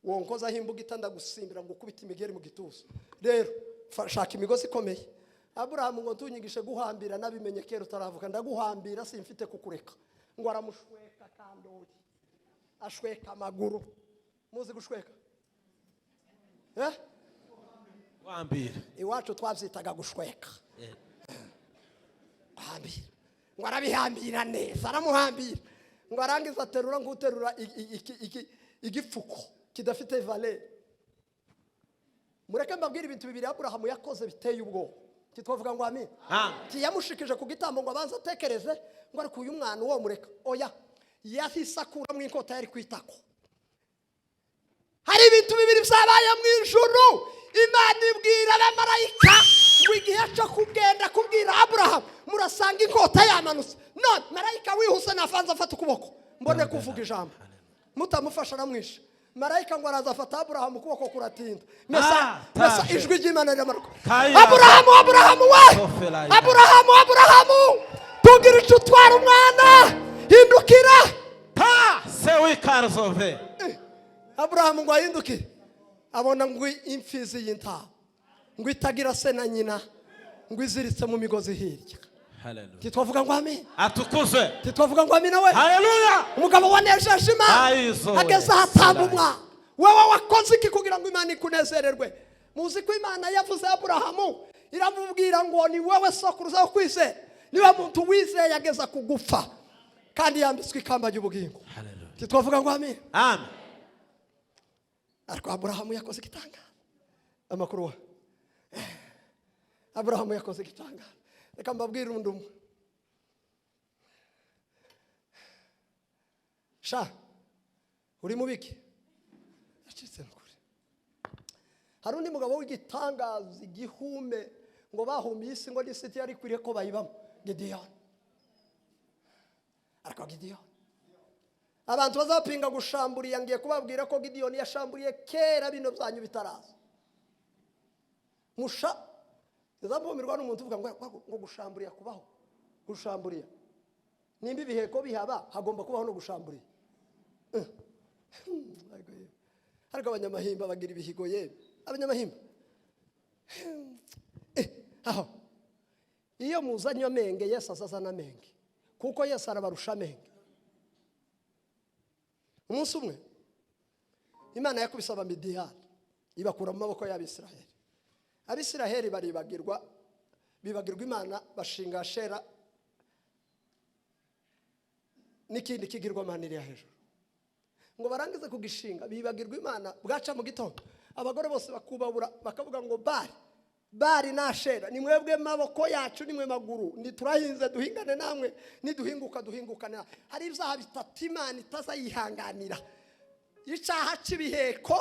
wonkoza himbuga itanda gusimbira ngo kubita imigeri mu gituza. Rero shaka imigozi ikomeye. Abraham ngo tunyigishe guhambira, nabimenye kero utaravuka, ndaguhambira simfite kukureka. Ngo aramushweka kandori, ashweka amaguru. Muzi gushweka Guhambira iwacu twabyitaga gushweka. Ngo arabihambira neza, aramuhambira, ngo arangiza aterura nk'uterura igipfuko kidafite valeur. Mureke mbabwira ibintu bibiri Abraham yakoze biteye ubwoba. Titwavuga ngo amen. Kiyamushikije ku gitambo ngo abanza atekereze ngo ariko uyu mwana uwo mureka. Oya, yahisakura mu inkota yari kwitako. Hari ibintu bibiri byabaye mu ijuru. Imana ibwira abamarayika ngo igihe cyo kugenda kubwira Abraham murasanga inkota yamanutse. None marayika wihuse nafanze afata ukuboko mbone kuvuga ijambo, mutamufasha aramwisha. Marayika ngo araza afata Abraham ukuboko kuratinda. Mesa ijwi ry'Imana riramuka. Abraham we, Abraham tugira icyo utwara umwana, hindukira. se wikaruzove. Abraham ngo ahindukire, abona ngo imfizi y'intama ngo itagira se na nyina, ngo iziritse mu migozi hirya. Hallelujah. Titwavuga ngo amen. Atukuzwe. Titwavuga ngo amen we. Hallelujah. Umugabo wanejeje Imana ageze ahatamba umwana. Wewe wakoze iki kugira ngo Imana ikunezererwe? Muzi ko Imana yavuze Abrahamu iramubwira ngo ni wewe sokuruza kwizera, niwe muntu wizeye ageza kugufa kandi yambitswe ikamba ry'ubugingo. Hallelujah. Titwavuga ngo amen. Amen. Ariko Abrahamu yakoze igitanga. Amakuru wa Abrahamu yakoze igitanga. Reka mbabwire undi umwe. Sha uri mubiki acitse nkuri. Hari undi mugabo w'igitangaza igihume ngo bahumiye isi ngo n'isi yari kwiriye ko bayibamo. Gideon. Ariko Gideon abantu bazapinga gushamburiye, ngiye kubabwira ko Gideon yashamburiye kera bino byanyu bitaraza. Musha zabomirwa n'umuntu uvuga ngo gushamburiya kubaho. Gushamburiya nimba ibiheko bihaba hagomba kubaho no gushamburiya. Ariko abanyamahimba bagira ibihigo ye. Abanyamahimba aho iyo muzanye amenge Yesu azazana amenge, kuko Yesu arabarusha amenge. Umunsi umwe Imana yakubise Abamidiyani ibakura mu maboko y'Abisiraheli. Abisiraheli bibagirwa Imana, bashinga Ashera n'ikindi kigirwamana iri hejuru. Ngo barangize kugishinga bibagirwa Imana, bwaca mu gitondo abagore bose bakubabura bakavuga ngo bari na Ashera ni mwebwe maboko yacu, ni mwe maguru, ni turahinze duhingane namwe, ni duhingukana. Hari ibyaha bitatu Imana itazayihanganira. Icyaha cy'ibiheko,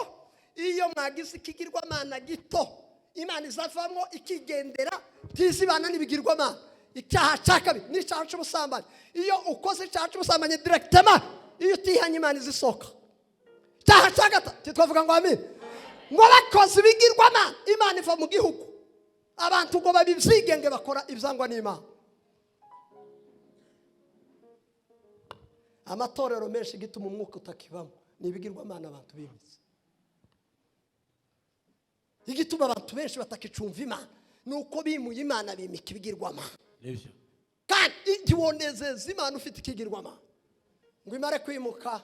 iyo mwagize ikigirwamana gito imana izavamo ikigendera tizibana n'ibigirwamana. Icyaha cya kabiri ni icyaha cy'ubusambanyi. Iyo ukoze icyaha cy'ubusambanyi directement, iyo utihanye imana izisoka. Icyaha cya gatatu twavuga ngo amen, ngo bakoze ibigirwamana imana iva mu gihugu, abantu ngo babibyigenge bakora ibyangwa n'imana. Amatorero menshi gituma umwuka utakibamo ni ibigirwamana abantu bimitse. Igituma abantu benshi batakicumva imana nuko bimuye imana bimika ibigirwamana. Nibyo. Kandi ntiwonezeza imana ufite ikigirwamana. Ngo imare kwimuka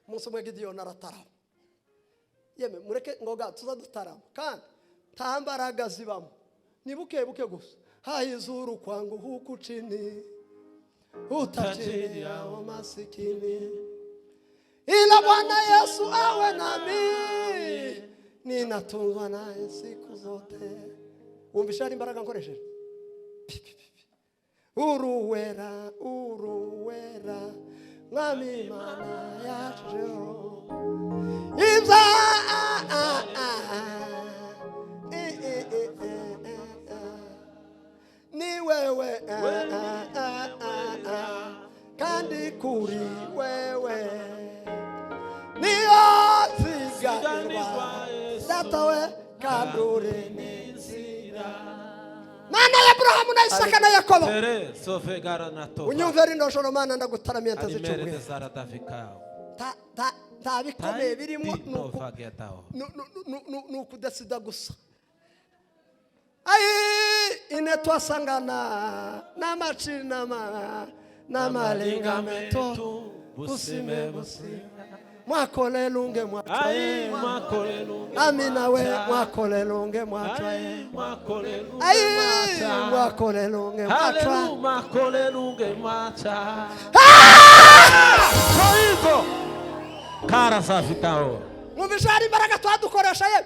umunsi umwe Gideyoni aratarama. Yeme mureke ngoga tuzadutarama kandi nta mbaraga zibamo, ni buke buke gusa. Haizuru kwangu huku chini utajiri ya masikini, ila Bwana Yesu awe nami, ninatunzwa naye siku zote. Umvisha imbaraga nkoresheje. Uruwera mwami Imana yacu ibza ni wewe kandi kuri wewe niyo ziganirwa datawe kandure n'inzira. Mana ya Abrahamu na Isaka na Yakobo, unyumve rino joro Mana ndagutaramye ntazicubwe. Ta bikomeye birimo nukudasida gusa. Ai ine twasangana n'amacina n'amalengameto busime mwakole lunge mwatwaye amina we mwakole lunge mwatwaye mwakole lunge mwatwaye Soizo kara safikao muvishari imbaraga twadukoresha ye.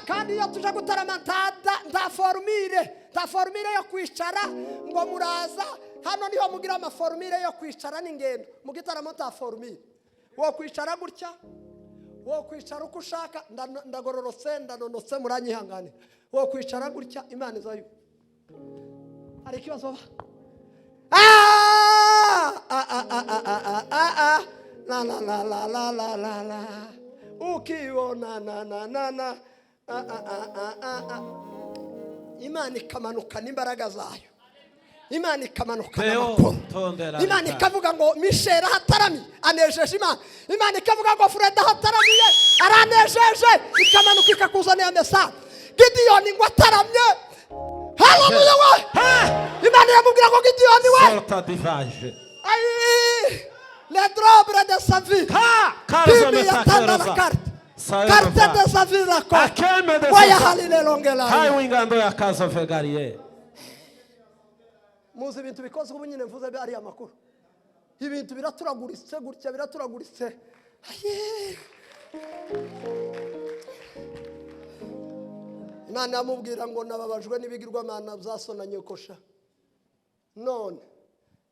Kandi iyo tuje gutarama nta formire yo kwicara ngo muraza hano niho mugira amaformire yo kwicara n'ingendo. Mu gitaramo nta formire, wo kwicara gutya, wo kwicara uko ushaka, ndagororotse ndanonotse muranyihangane, wo kwicara gutya imana izayo. Ari kibazo ba la ukiona na imana ikamanuka n'imbaraga zayo. Imana ikamanuka n'amakuru. Imana ikavuga ngo Mishera hatarami anejeje Imana. Imana ikavuga ngo Freda hataramiye aranejeje, ikamanuka ikakuzanira message. Gideyoni ngo ataramye. Haleluya we. Imana iramubwira ngo Gideyoni we sorta divage le drobre de sa vie. Bibi yatanda la carte. Carte de sa vie la carte. Akeme de Waya halile longela. Hai wingando ya kazo fegarie. Muzi ibintu bikoze ubu nyine mvuze ari amakuru. Ibintu biraturaguritse gutya biraturaguritse. Imana yamubwira ngo nababajwe n'ibigirwamana byasona nyokosha. None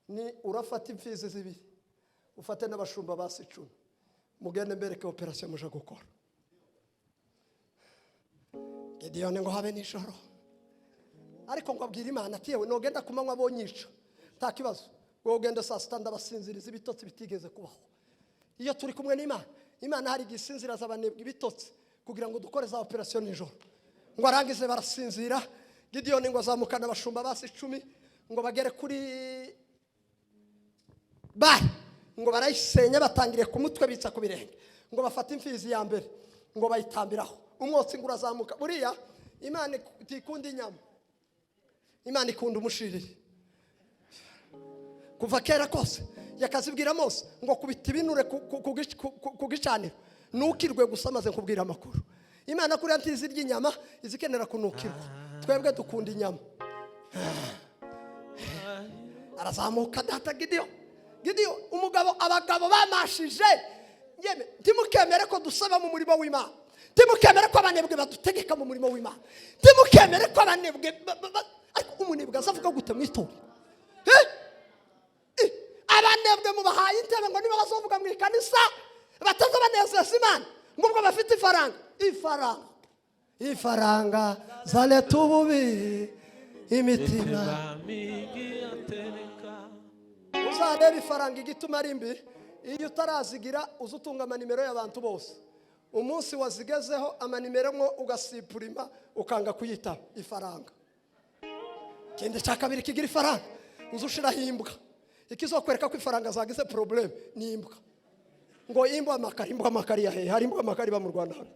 ni urafata imfizi zibiri ufate n'abashumba basicuna mugende mbereke operation muja gukora. Gideyoni ngo habe nijoro, ariko ngo abwira Imana ati yewe nogenda kumanywa bonyica nta kibazo, ngo ugende saa sita ndabasinziriza ibitotsi bitigeze kubaho. Iyo turi kumwe n'Imana, Imana hari gisinzira z'abanebwe ibitotsi kugira ngo dukore za operation nijoro. Ngo arangize barasinzira. Gideyoni ngo azamukana abashumba basi 10 ngo bagere kuri ngo barayisenya batangire ku mutwe bitsa ku birenge, ngo bafata imfizi ya mbere ngo bayitambiraho umwotsi ngo urazamuka. Buriya Imana ikunda inyama, Imana ikunda umushiriri. Kuva kera kose yakazibwira Mose ngo kubita ibinure ku gicaniro nukirwe gusa maze kubwira amakuru. Imana kuri antizi ry'inyama izikenera kunukirwa, twebwe dukunda inyama. Arazamuka data Gideyoni umugabo abagabo bamashije. Yeme timukemere ko dusaba mu murimo w'Imana, timukemere ko abanebwe badutegeka mu murimo w'Imana, timukemere ko abanebwe umunebwe azavuga gute mwitora. Abanebwe mubahaye intebe ngo niba bazovuga mu ikanisa bataza banezeza Imana ngo bafite ifaranga. ifaranga zaleta ububi imitima. Uzareba ifaranga igituma ari mbi, iyo utarazigira uzutunga amanimero y'abantu bose. Umunsi wazigezeho amanimero mwo ugasipurima ukanga kuyita ifaranga. Kende cya kabiri kigira ifaranga uzushiraho imbwa. Ikizokwereka ko ifaranga zagize problem ni imbwa. Ngo imbwa amakari ya he, hari imbwa amakari ba mu Rwanda hano.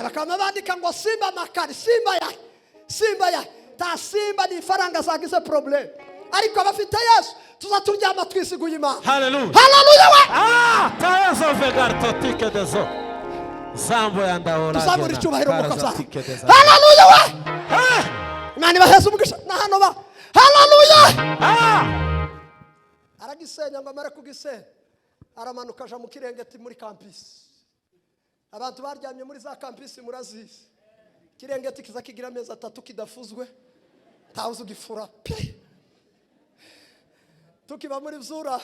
Bakama bandika ngo simba amakari, simba ya ta simba ni ifaranga zagize problem. Ariko abafite Yesu tuzaturyama twisiguye Imana. Hallelujah. Hallelujah. Tayazo vegarto tike dezo. Sambo yandaora. Tuzamura icyubahiro mu kaza. Hallelujah. Imana ibaheze umugisha na hano ba. Hallelujah. Aragisenya ngo amare kugisenya. Aramanuka aja mu kirengeti muri campus. Abantu baryamye muri za campus murazizi. Kirengeti kiza kigira ameza 3 kidafuzwe. Tawuzu gifura. Tukiba muri Vzura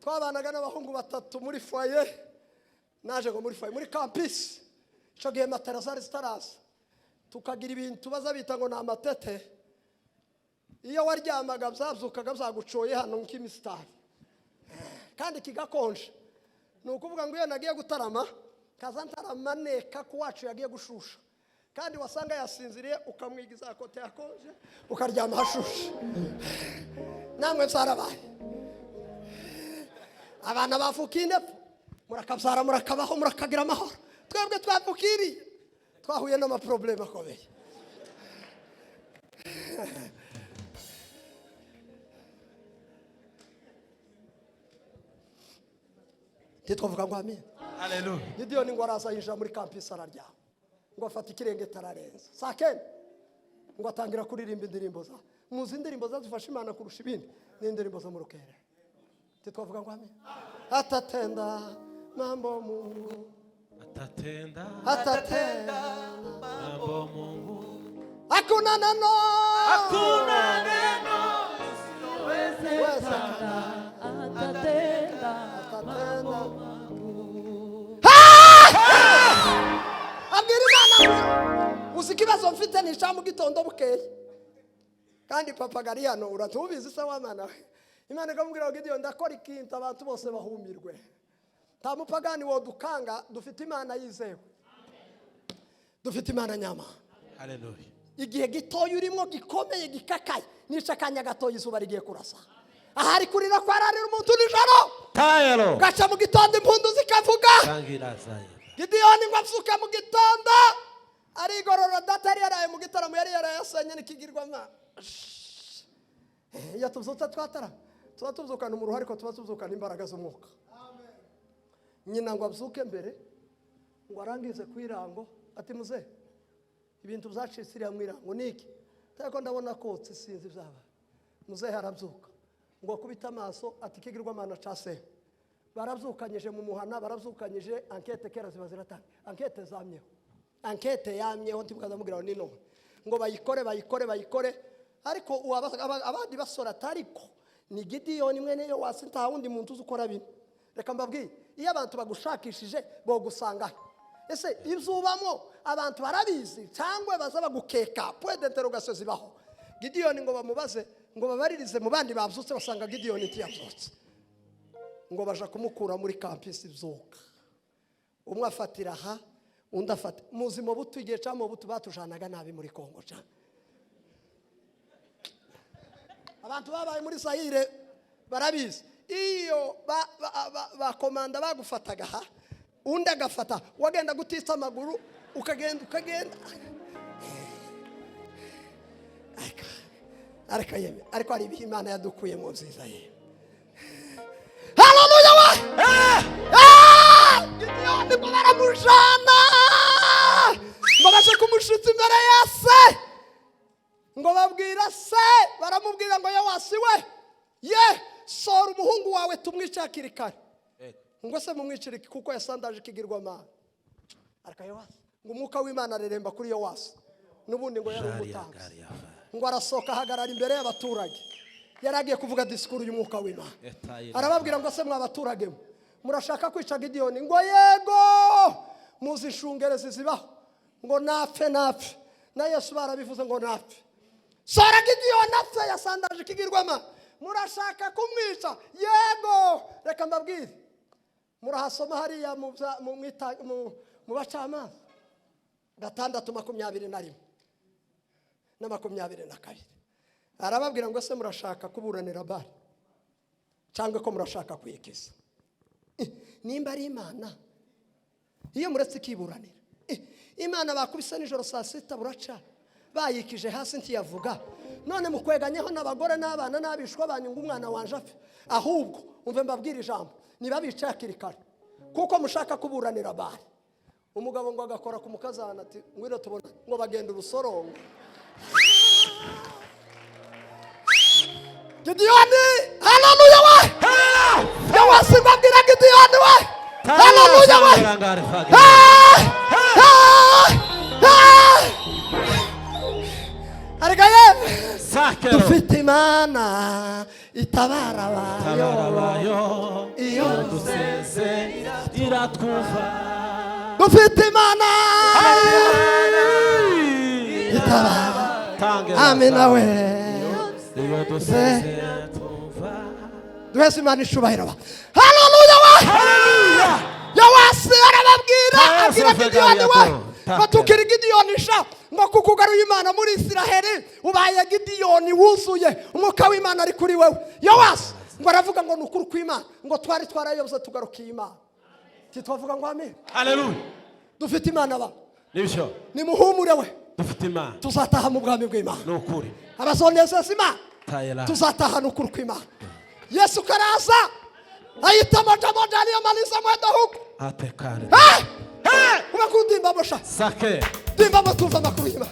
twabanaga n'abahungu 3 muri foyer, naje ngo muri foyer muri campus cyo gihe matera zari zitaraza, tukagira ibintu baza bita ngo na amatete. Iyo waryamaga byazukaga byagucoye hano nk'imisitari kandi kigakonje. Nukuvuga ngo iyo nagiye gutarama kazantaramaneka ku wacu yagiye gushusha, kandi wasanga yasinziriye ukamwigiza kote yakonje ukaryama hashushe. Namwe byarabaye abana bavukinde murakabyara murakabaho murakagira amahoro. Twebwe twavukiriye twahuye n'amaprobleme akomeye. Titwavuga ngo amen. Hallelujah. Gideon ngo araza yinjira muri campus araryama, ngo afata ikirenge tararenza sakene, ngo atangira kuririmba indirimbo za muzi indirimbo zadufasha Imana kurusha ibindi ni indirimbo zo mu rukere. Titwavuga ngo amen. Atatenda mambo Mungu, atatenda mambo Mungu. Hakuna neno siweze atatenda mambo. Abwira Imana uzikibazo mfite ni cya mu gitondo bukeye, kandi papa gari hano uratubizi se w'Imana. Imana ikamubwira ngo Gideon ndakora ikintu abantu bose bahumirwe. Ta mupagani wo dukanga, dufite Imana yizewe, dufite Imana nyama. Hallelujah. Igihe gitoyo urimo gikomeye gikakaye nicakanya gatoyi izuba rigiye kurasa. Ahari kurira kwa rarira umuntu nijoro Tayero. gaca mu gitondo impundu zikavuga. Sangira zayo. Gideon ngo apfuka mu gitondo arigorora datari yaraye mu gitaramo yari yarayasanye n'ikigirwama. Iyo tubyutse twatara tuba tubyukana mu ruhare ko tuba tubyukana imbaraga z'umwuka. Amen. Nyina ngo abyuke mbere ngo arangize kwirango ati muze ibintu byacitse iriya mwirango niki tako ndabona ko sinzi byaba. Muze harabyuka ngo akubita amaso ati kigirwamana case barabyukanyije mu muhana, barabyukanyije enquête kera ziba ziratanga enquête zamyeho, enquête yamyeho ntibukazamubwira ni none ngo bayikore ariko abandi basora tariko ni Gideon mwene yo wasinta wundi muntu uzukora bino. Reka mbabwiye iyo abantu bagushakishije bo gusanga ese ibzubamo abantu barabizi cyangwa baza bagukeka point d'interrogation zibaho. Gideon ngo bamubaze ngo babaririze mu bandi babyutse basanga Gideon itiyabyutse, ngo baje kumukura muri campus ibyuka. Umwe afatira aha undi afata muzimo butu igihe cyamo butu batujanaga nabi muri Kongo cyane. Abantu babaye muri Zaire barabizi iyo ba komanda bagufataga ha undi agafata wagenda gutitsa amaguru ukagenda ariko ari Imana yadukuye mu nziza ye. Hallelujah. Gideon ngo baramujana ngo baje kumushitsa imbere ya se, ngo babwira se baramubwira ngo Yowasi we ye sora umuhungu wawe tumwicakire kare. Ngo se mumwicire kuko yasandaje ikigirwamana. Ariko Yowasi ngo umwuka w'Imana areremba kuri Yowasi nubundi ngo yari umutanzi, ngo arasoka ahagarara imbere y'abaturage yaragiye kuvuga disikuru y'umwuka w'Imana. Arababwira ngo se mwa abaturage murashaka kwica Gideon? Ngo yego muzi inshungerezi zibaho ngo napfe na Yesu barabivuze ngo napfe. Sora Gideyoni apfe yasandaje ikigirwama, murashaka kumwica? Yego, reka mbabwire, murahasoma hariya mu Bacamanza 6:21 na 22. Arababwira ngo se murashaka kuburanira Bali cyangwa ko murashaka kwikiza? Nimba ari Imana, iyo muretse kiburanira, Imana bakubise nijoro saa 6 buraca bayikije hasi ntiyavuga, none mukweganyeho n'abagore n'abana n'abishwa banyunga umwana wanje apfe. Ahubwo umve mbabwira ijambo, niba bicakiri kare kuko mushaka kuburanira Bali. Umugabo ngo agakora ku mukazana ati ngwira tubona, ngo bagenda urusorongo. Gideyoni, haleluya we! Yawasi babwira Gideyoni we! Haleluya we! Aragaye! Dufite Imana itabara abayo, iyo duseze iratwumva. Dufite Imana itabara, amina we. Duheze Imana ishubahiro. Haleluya we! Yawasi arababwira abwira Gideyoni we, batukira Gideyoni sha ngo kukugaruye Imana muri Isiraheli, ubaye Gideyoni wuzuye umwuka w'Imana ari kuri wewe. Yawasi ngo aravuga ngo nukuri kw'Imana, ngo twari twarayoboze tugarukiye Imana. Titwavuga ngo amen. Haleluya. Dufite Imana ba. Nibyo. Nimuhumure we. Dufite Imana. Tuzataha mu bwami bw'Imana. Nukuri. Abazonezeza Imana. Tuzataha nukuri kw'Imana. Yesu karaza. Ayita moja niyo maliza mwenda huko. Atekare. Ubakundimba bosha. Sake. Dimba batuva makuru y'Imana.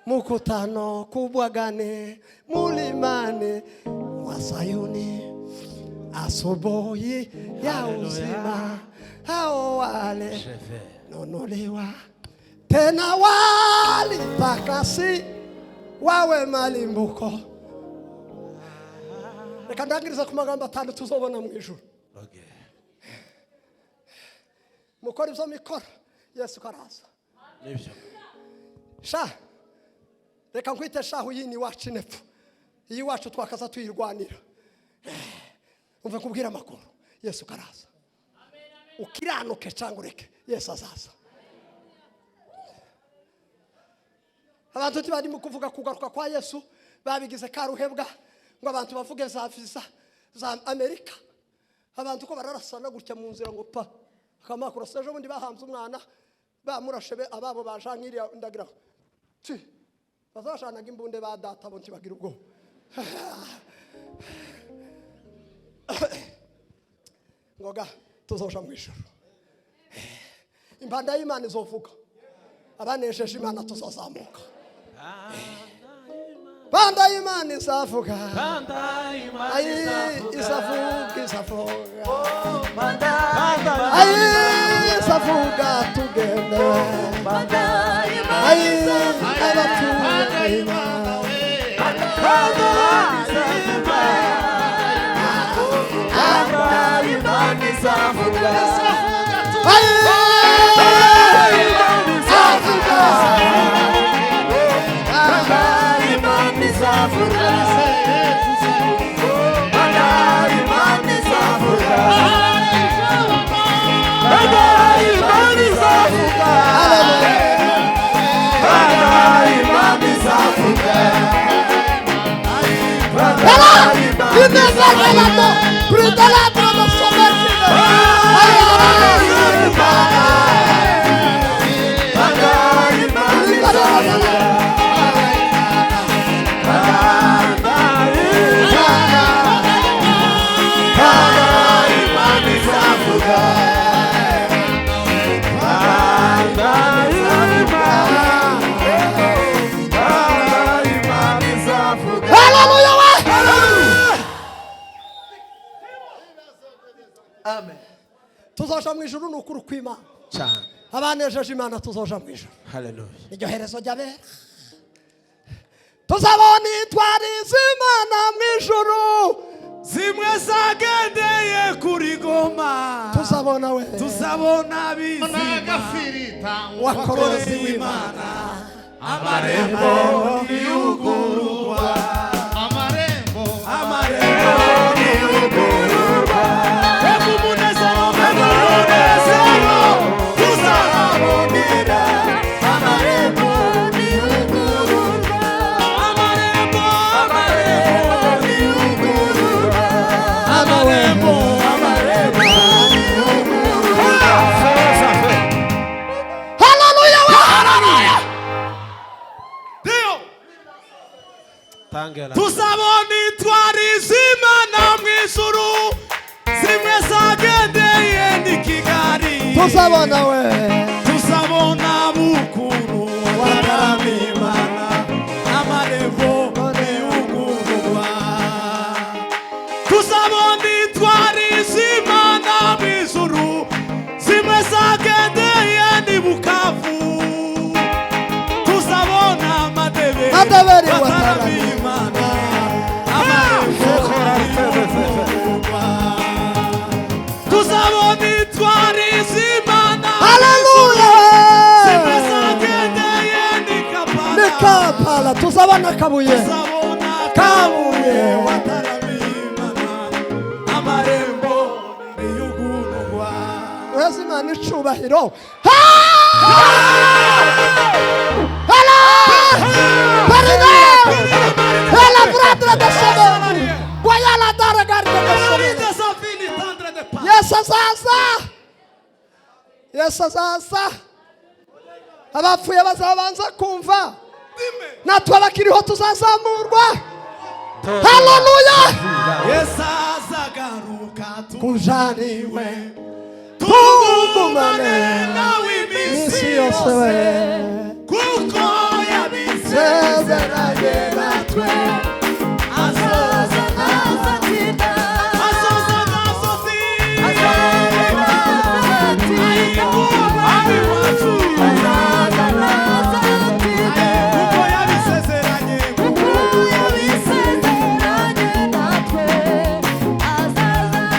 Mkutano kubwa gani mulimani wa Sayuni, asubuhi ya uzima, hao wale nonolewa tena walitakasi wawe malimbuko. Reka ndangiriza ku magambo 5 tuzobona mu ijuru. Okay. Mukora ibyo mikora Yesu karaza. Nibyo. Sha reka nkwite shahu yini wacu nepfu, iyi wacu twakaza tuyirwanira. Umve kubwira amakuru, Yesu karaza. Ukiranuke cyangwa ureke, Yesu azaza. Abantu tibari mu kuvuga kugaruka kwa Yesu babigize karuhebwa, ngo abantu bavuge za visa za Amerika. Abantu ko bararasana gutya mu nzira ngo pa akamakuru seje bundi bahanze umwana bamurashebe ababo bajankiriya ndagira ti bazashanaga imbunde ba data bo ntibagira ubwo. Ngoga tuzosha mu ijuru, impanda y'Imana izovuga, abanesheje Imana tuzazamuka. Banda y'Imana izavuga, banda y'Imana izavuga, izavuga tugende, banda y'Imana Amen. Tuzoja mu ijuru n'ukuri kw'Imana. cyane. Abanejeje Imana tuzoja mu ijuru. Hallelujah. Iryo herezo ry'abera. Tuzabona intwari z'Imana mu ijuru. Zimwe zagendeye kuri Goma. Tuzabona we. Tuzabona bizima. Wakorozi w'Imana. Amarembo y'ugururwa. Amarembo y'ugururwa. Umunezero tuzabonera. Amarembo y'ugururwa. Amarembo y'ugururwa. Amarembo y'ugururwa. Hallelujah. Hallelujah. Tuzabona intwari z'Imana mu ijuru. Zimwe zagendeye ni Kigali. Tuzabona we. Tuzabona bukuru w'Imana. Amarembo y'ugururwa. Tuzabona intwari z'Imana mu ijuru. Zimwe zagendeye ni Bukavu. Tuzabona amadeberi w'Imana. Amarembo y'ugururwa. Tuzabona intwari z'Imana. Hallelujah. Zimwe zagendeye ni Kampala. Tuzabona Kabuye. Tuzabona Kabuye w'Imana. Amarembo y'ugururwa. Ureze Imana icubahiro. Yesu azaza. Abapfuye bazabanza kumva. Natwe abakiriho tuzazamurwa. Hallelujah. Yesu azagaruka Tujaniwe. tugumane nawe iminsi Yose we. yose. Kuko yabisezeranye natwe. Azaza ntazatinda. Azaza ntazatinda. Abi wacu. Azaza ntazatinda. Kuko yabisezeranye. Kuko yabisezeranye natwe. Azaza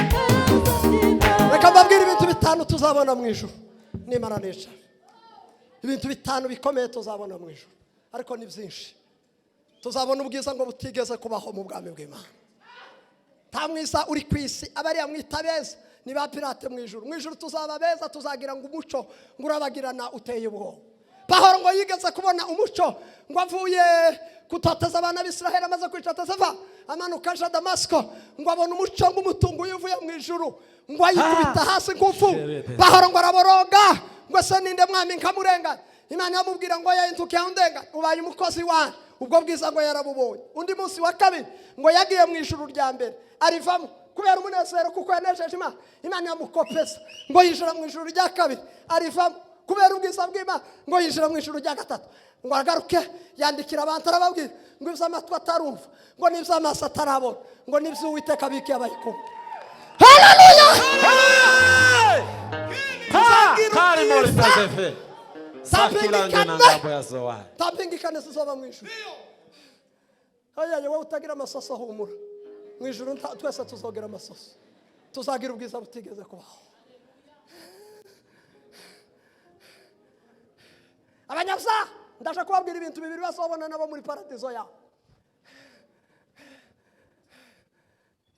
ntazatinda. Reka mbabwire ibintu bitanu tuzabona mu ijuru. Nimara nicara. Ibintu bitanu bikomeye tuzabona mu ijuru. Ariko ni byinshi. Tuzabona ubwiza ngo butigeze kubaho mu bwami bw'Imana. Nta mwiza uri ku isi abariya mwita beza ni ba pirate mu ijuru. Mu ijuru tuzaba beza, tuzagira ngo umuco ngo urabagirana uteye ubwoba. Pawulo ngo yigeze kubona umuco ngo avuye kutoteza abana b'Isiraheli amaze kwica Tezeva amanuka aje Damasiko ngo abona umuco ngo umutungo uvuye mu ijuru ngo ayikubita hasi ngufu. Pawulo ngo araboroga ngo se ninde mwami nkamurengana. Imana yamubwira ngo yahinduke yandengana ubaye umukozi wanjye. Ubwo bwiza ngo yarabubonye. Undi munsi wa kabiri ngo yagiye mu ijuru rya mbere arivamo kubera umunezero kuko yanejeje Imana. Imana yamukopeza ngo yinjira mu ijuru rya kabiri arivamo kubera ubwiza bw'Imana ngo yinjira mu ijuru rya gatatu ngo agaruke yandikira abantu arababwira ngo ibyo amatwi atarumva ngo n'ibyo amaso atarabona ngo n'ibyo Uwiteka abikiye abayikunda. Hallelujah. Kari muri tazefe. Sakilanje na ngabo ya Zoa. Tapingikane zizoba mu ijuru. Hayaye wowe utagira amasoso humura. Mu ijuru twese tuzogera amasoso. Tuzagira ubwiza butigeze kubaho. Abanyabyaha ndaje kubabwira ibintu bibiri bazobona nabo muri paradizo yawe.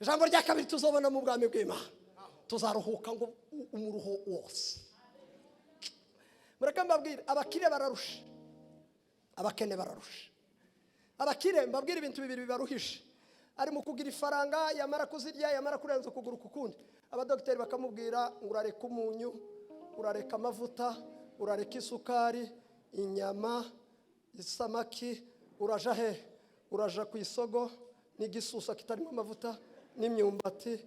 Ijambo rya kabiri tuzobona mu bwami bw'Imana. Tuzaruhuka ngo umuruho wose. Mureke mbabwire abakire bararusha. Abakene bararusha. Abakire mbabwire ibintu bibiri bibaruhisha. Ari mu kugira ifaranga yamara kuzirya yamara kurenza ukuguru kukundi. Abadokiteri bakamubwira ngo urareka umunyu, urareka amavuta, urareka isukari, inyama, isamaki, uraja he? Uraja ku isogo n'igisusa kitarimo amavuta n'imyumbati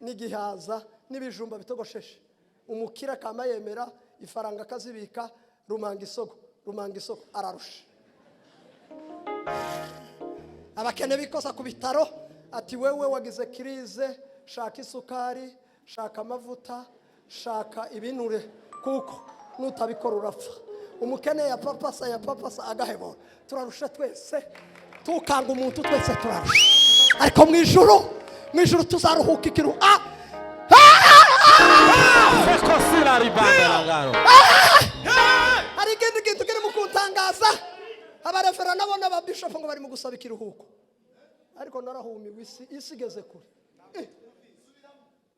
n'igihaza n'ibijumba bitogosheshe. Umukira kama yemera ifaranga kazibika rumanga isoko ararusha. Abakene bikoza ku bitaro ati wewe wagize kirize, shaka isukari, shaka amavuta, shaka ibinure kuko nutabikora urapfa. Umukene ya papasa agahebora. Turarusha twese, tukanga umuntu twese turarusha. Ariko mu ijuru tuzaruhuka ikiru. Fekosila ribanda lagaro. Ari gindi kiri mu kuntangaza. Abarefera nabo n'ababishop ngo bari mu gusaba ikiruhuko. Ariko narahumiwe isi igeze kure.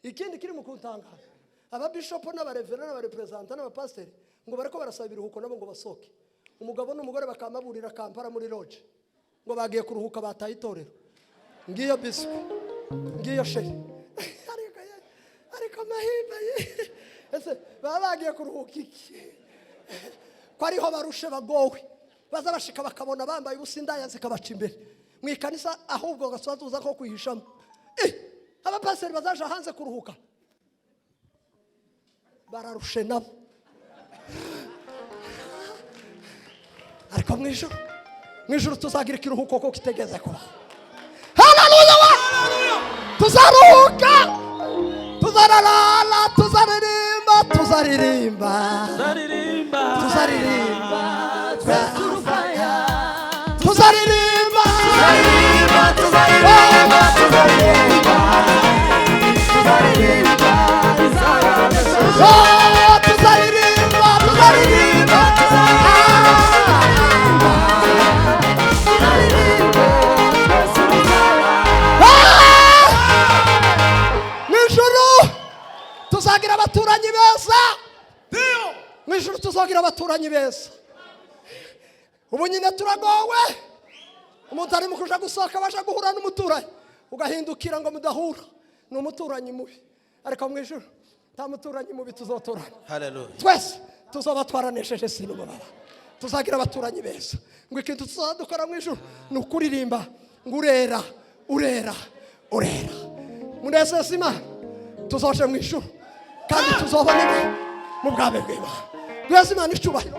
Ikindi kiri mu kuntangaza. Ababishop n'abarefera n'abarepresenta n'abapasteri ngo bariko barasaba ibiruhuko nabo ngo basoke. Umugabo n'umugore bakamaburira Kampala muri lodge. Ngo bagiye kuruhuka bataye itorero. Ngiyo biswi. Ngiyo sheri. Ariko mahimba ese babagiye kuruhuka iki? Ko ariho barushe bagowe. Baza bashika bakabona bambaye ubusindaya zikabaca imbere. Mu ikanisa ahubwo gaswazuza ko kwihishamo. Abapaseri bazaje hanze kuruhuka. Bararushe nabo. Ariko mu ijuru tuzagira ikiruhuko ko kitegeze kuba. Haleluya! Tuzaruhuka. Tuzaralala, tuzaririmba. Tuzaririmba. Tuzagira abaturanyi beza. Mwijuru tuzagira abaturanyi beza. Ubu nyine turagowe. Umuntu ari mukuja gusohoka baje guhura n'umuturanyi. Ugahindukira ngo mudahura. Ni umuturanyi mubi. Ariko mwijuru nta muturanyi mubi tuzoturana. Haleluya. Twese tuzoba twaranesheje sino mababa. Tuzagira abaturanyi beza. Ngo ikintu tuzadukora mwijuru ni ukuririmba ngurera urera. Munezeza Imana. Tuzoje mwijuru. Kandi tuzobona mu bwabe bw'Imana. Yesu Imana icyubahiro.